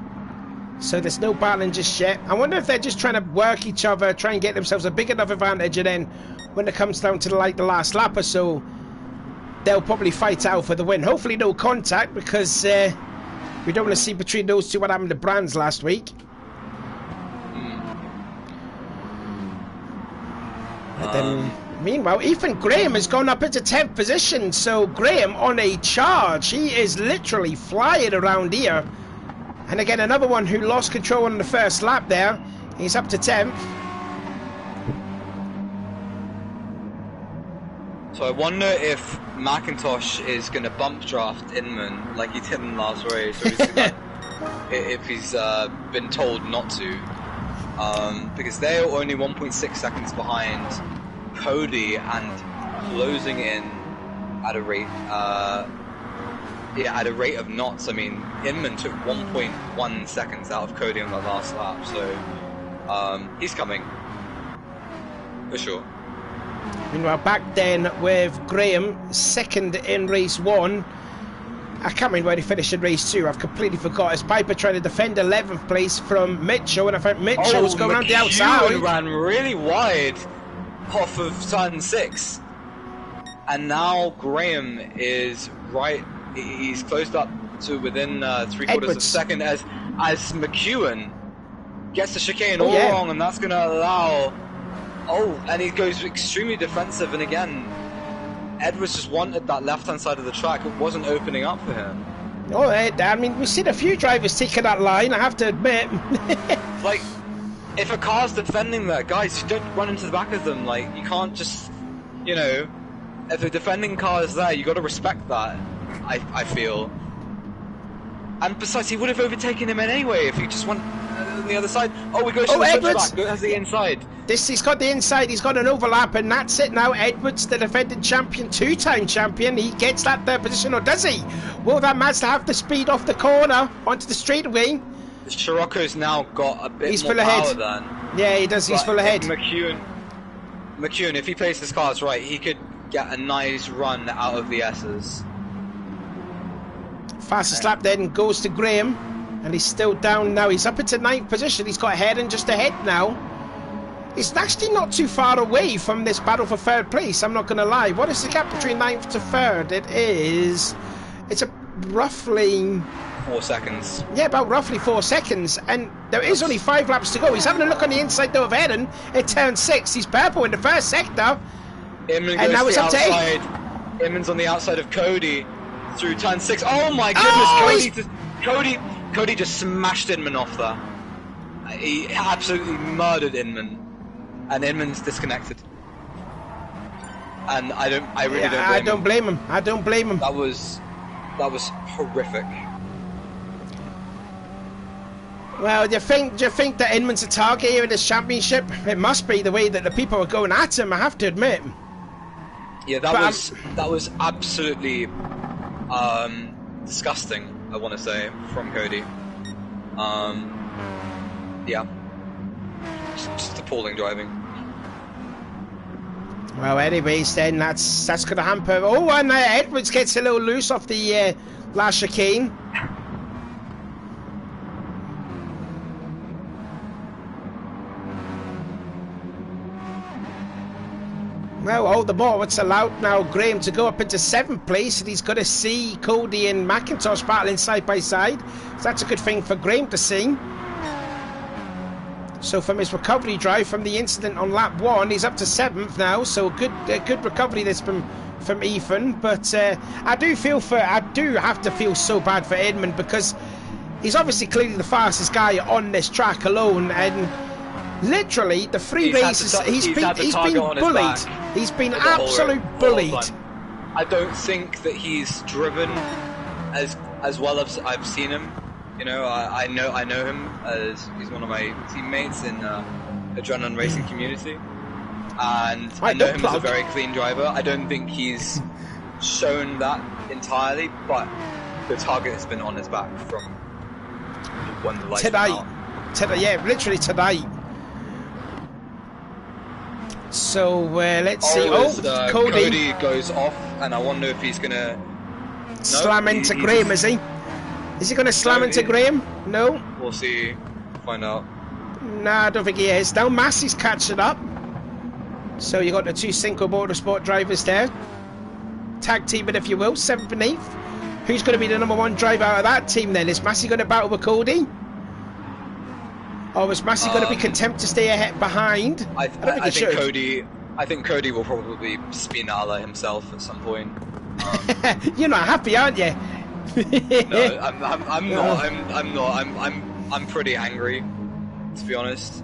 S1: so there's no battling just yet. I wonder if they're just trying to work each other, try and get themselves a big enough advantage, and then when it comes down to the last lap or so, they'll probably fight out for the win. Hopefully no contact, because we don't want to see between those two what happened to Brands last week. But then, meanwhile, Ethan Graham has gone up into 10th position, so Graham on a charge. He is literally flying around here. And again, another one who lost control on the first lap there. He's up to 10th.
S2: So I wonder if McIntosh is going to bump draft Inman like he did in the last race, or if he's been told not to. Because they are only 1.6 seconds behind Cody and closing in at a rate, at a rate of knots. I mean, Inman took 1.1 seconds out of Cody on the last lap, so he's coming for sure.
S1: Meanwhile, back then with Graham, second in race 1. I can't remember where he finished in race 2. I've completely forgot. As Piper trying to defend 11th place from Mitchell, and I think Mitchell's going around the outside.
S2: Ran really wide off of turn 6, and now Graham is right. He's closed up to within 3/4 of a second as McEwen gets the chicane all wrong, and that's going to allow. Oh, and he goes extremely defensive, and again, Edwards just wanted that left-hand side of the track. It wasn't opening up for him.
S1: Oh, I mean, we've seen a few drivers taking that line, I have to admit.
S2: Like, if a car's defending that, guys, you don't run into the back of them. Like, you can't just, you know, if a defending car is there, you got to respect that, I feel. And besides, he would have overtaken him anyway if he just went on the other side. Oh, we go to the
S1: Edwards
S2: switchback. Has the inside.
S1: He's got the inside, he's got an overlap, and that's it now. Edwards, the defending champion, 2-time champion, he gets that third position, or does he? Will that Mazda have the speed off the corner onto the straightaway?
S2: The Scirocco's now got a bit more
S1: full
S2: power
S1: ahead.
S2: then.
S1: Yeah, he does, he's full ahead.
S2: McEwen, if he plays his cards right, he could get a nice run out of the S's.
S1: Fastest lap then goes to Graham, and he's still down now. He's up into 9th position, he's got Heron just ahead now. It's actually not too far away from this battle for third place, I'm not going to lie. What is the gap between 9th to 3rd? It's a roughly
S2: 4 seconds.
S1: Yeah, about roughly 4 seconds, and there is only 5 laps to go. He's having a look on the inside though of Heron at turn 6. He's purple in the first sector,
S2: Inman
S1: and now it's up to 8.
S2: Inman's on the outside of Cody through turn 6. Oh my goodness, Cody just smashed Inman off there. He absolutely murdered Inman, and Inman's disconnected. And I don't blame him.
S1: I don't blame him.
S2: That was horrific.
S1: Well, do you think that Inman's a target here in this championship? It must be, the way that the people are going at him, I have to admit.
S2: Yeah, that was absolutely disgusting, I want to say, from Cody. Yeah, just appalling driving.
S1: Well, anyways, then that's going to hamper. Oh, and Edwards gets a little loose off the last chicane. Well, all the more it's allowed now Graham to go up into 7th place, and he's going to see Cody and McIntosh battling side by side. So that's a good thing for Graham to see. So from his recovery drive from the incident on lap 1, he's up to 7th now. So good recovery this from Ethan. But I do have to feel so bad for Edmund, because he's obviously clearly the fastest guy on this track alone, and literally the 3 races he's been bullied. He's been absolute bullied.
S2: I don't think that he's driven as well as I've seen him. You know, I know him as he's one of my teammates in the Adrenaline Racing community, and I know him as a very clean driver. I don't think he's shown that entirely, but the target has been on his back from when the lights went out.
S1: Today, yeah, literally today. So let's see.
S2: Cody goes off, and I wonder if he's gonna
S1: slam into Graham. Is he? Is he going to slam into Graham? No.
S2: We'll see. Find out.
S1: Nah, I don't think he is. Now Massey's catching up. So you got the 2 Cinco Motorsport drivers there. Tag teaming, if you will, 7th and 8th. Who's going to be the number 1 driver out of that team then? Is Massey going to battle with Cody? Or is Massey going to be content to stay ahead behind?
S2: I think Cody will probably Spinala himself at some point.
S1: You're not happy, aren't you?
S2: No, I'm not. I'm pretty angry, to be honest.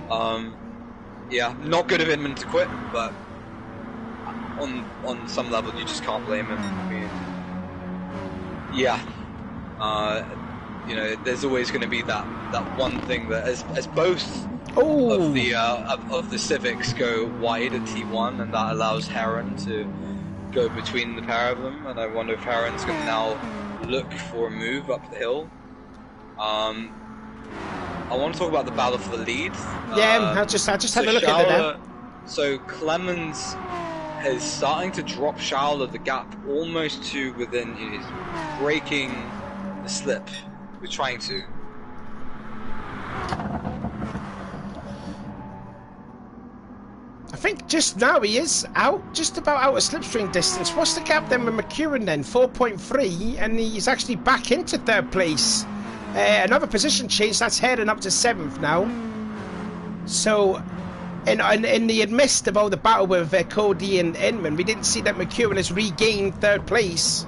S2: Yeah, not good of Inman to quit, but on some level you just can't blame him. I mean, yeah, you know, there's always going to be that one thing that as both of the Civics go wide at T1, and that allows Heron to go between the pair of them, and I wonder if Heron's going to now look for a move up the hill. I want to talk about the battle for the lead.
S1: Yeah, I just had a look at that.
S2: So Clemens is starting to drop Schauler the gap almost to within. He's breaking the slip. We're trying to.
S1: I think just now he is just about out of slipstream distance. What's the gap then with McEwen then? 4.3, and he's actually back into 3rd place. Another position change, that's heading up to 7th now. So, in the midst of all the battle with Cody and Inman, we didn't see that McEwen has regained 3rd place.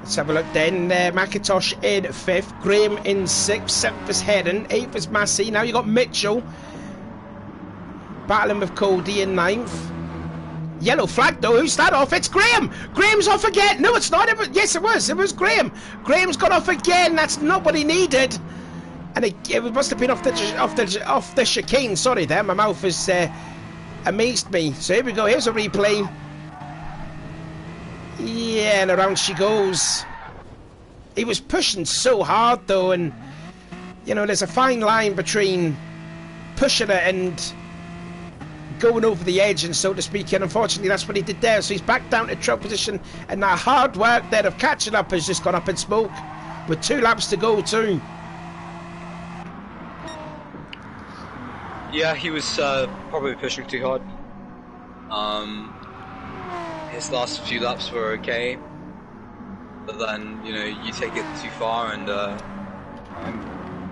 S1: Let's have a look then. McIntosh in 5th, Graham in 6th, 7th is Heron, 8th is Massey. Now you got Mitchell battling with Cody in 9th. Yellow flag though, who's that off? It's Graham! Graham's off again! No, it's not. Yes, it was Graham. Graham's got off again. That's not what he needed. And it must have been off the chicane. Sorry there, my mouth has amazed me. So here we go, here's a replay. Yeah, and around she goes. He was pushing so hard though, and you know, there's a fine line between pushing it and going over the edge, and so to speak, and unfortunately that's what he did there. So he's back down to 12th position, and that hard work there of catching up has just gone up in smoke with 2 laps to go too.
S2: Yeah, he was probably pushing too hard. His last few laps were okay, but then, you know, you take it too far, and I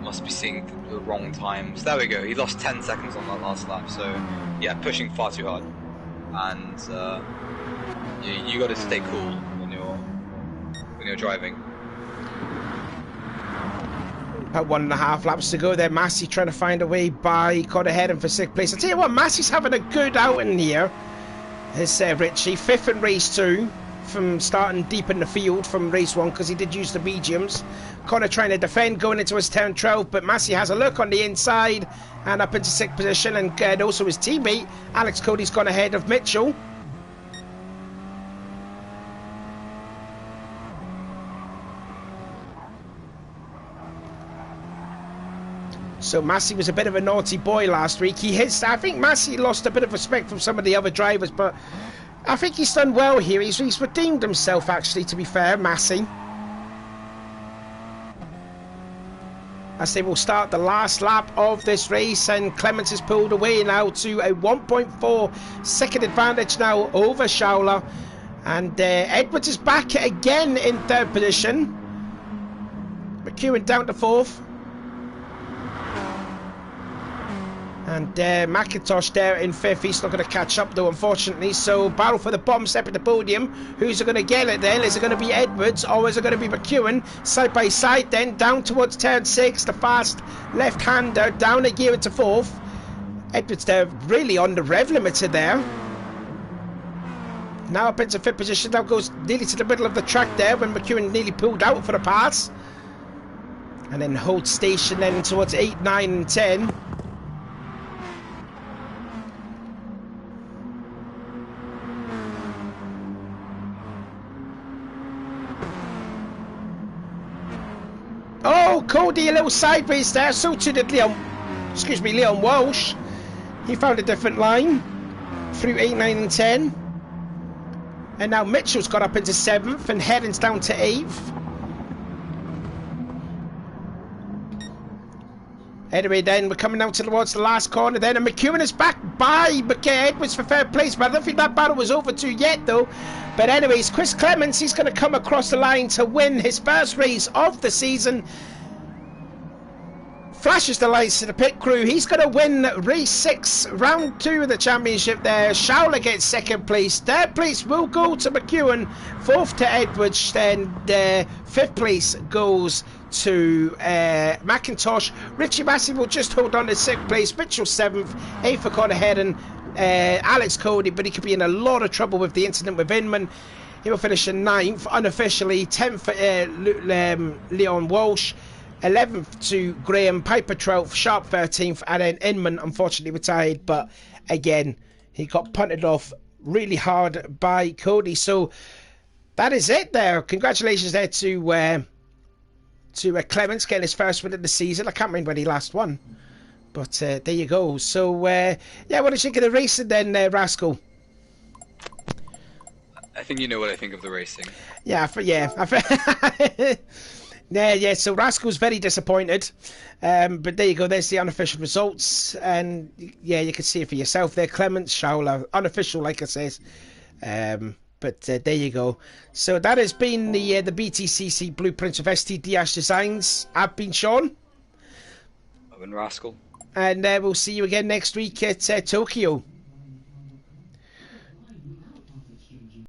S2: must be seeing the wrong times. There we go, he lost 10 seconds on that last lap, so yeah, pushing far too hard. And you got to stay cool when you're driving.
S1: About 1.5 laps to go there. Massey trying to find a way by, got ahead him for 6th place. I tell you what, Massey's having a good outing here. It's Richie, 5th in race 2, from starting deep in the field from race 1, because he did use the mediums. Connor trying to defend going into his turn 12, but Massey has a look on the inside and up into 6th position, and also his teammate Alex Cody's gone ahead of Mitchell. So Massey was a bit of a naughty boy last week. I think Massey lost a bit of respect from some of the other drivers, but I think he's done well here. He's redeemed himself, actually, to be fair, Massey. as they will start the last lap of this race, and Clements is pulled away now to a 1.4 second advantage now over Schauler, and Edwards is back again in third position. McEwen down to fourth, and McIntosh there in fifth. He's not going to catch up though, unfortunately, so battle for the bottom step at the podium. Who's going to get it then? Is it going to be Edwards or is it going to be McEwen? Side by side then, down towards turn 6, the fast left-hander down a gear into fourth. Edwards there really on the rev limiter there. Now up into fifth position, now goes nearly to the middle of the track there when McEwen nearly pulled out for the pass. And then hold station then towards 8, 9 and 10. Oh, Cody a little sideways there, so too did Leon Walsh. He found a different line through 8, 9 and 10. And now Mitchell's got up into 7th and Heron's down to 8th. Anyway, then we're coming down towards the last corner then, and McEwen is back by Edwards for third place, but I don't think that battle was over too yet though. But anyways, Chris Clements, he's going to come across the line to win his first race of the season. Flashes the lights to the pit crew. He's going to win race 6, round 2 of the championship there. Schauler gets second place. Third place will go to McEwen. Fourth to Edwards. Then fifth place goes to McIntosh. Richie Massey will just hold on to 6th place. Mitchell 7th. 8th for Conor Heron. Alex Cody, but he could be in a lot of trouble with the incident with Inman. He will finish in 9th unofficially. 10th for Leon Walsh. 11th to Graham, Piper 12th, Sharp 13th, and then Inman unfortunately retired, but again he got punted off really hard by Cody. So that is it there. Congratulations there to Clements getting his first win of the season. I can't remember when he last won, but there you go. So yeah, what did you think of the racing then, Rascal?
S2: I think you know what I think of the racing.
S1: Yeah. Yeah, so Rascal's very disappointed, but there you go, there's the unofficial results, and yeah, you can see it for yourself there. Clements, Schauler, unofficial like I said, but there you go. So that has been the BTCC Blueprints of STDash Designs. I've been Sean.
S2: I've been Rascal.
S1: And we'll see you again next week at Tokyo.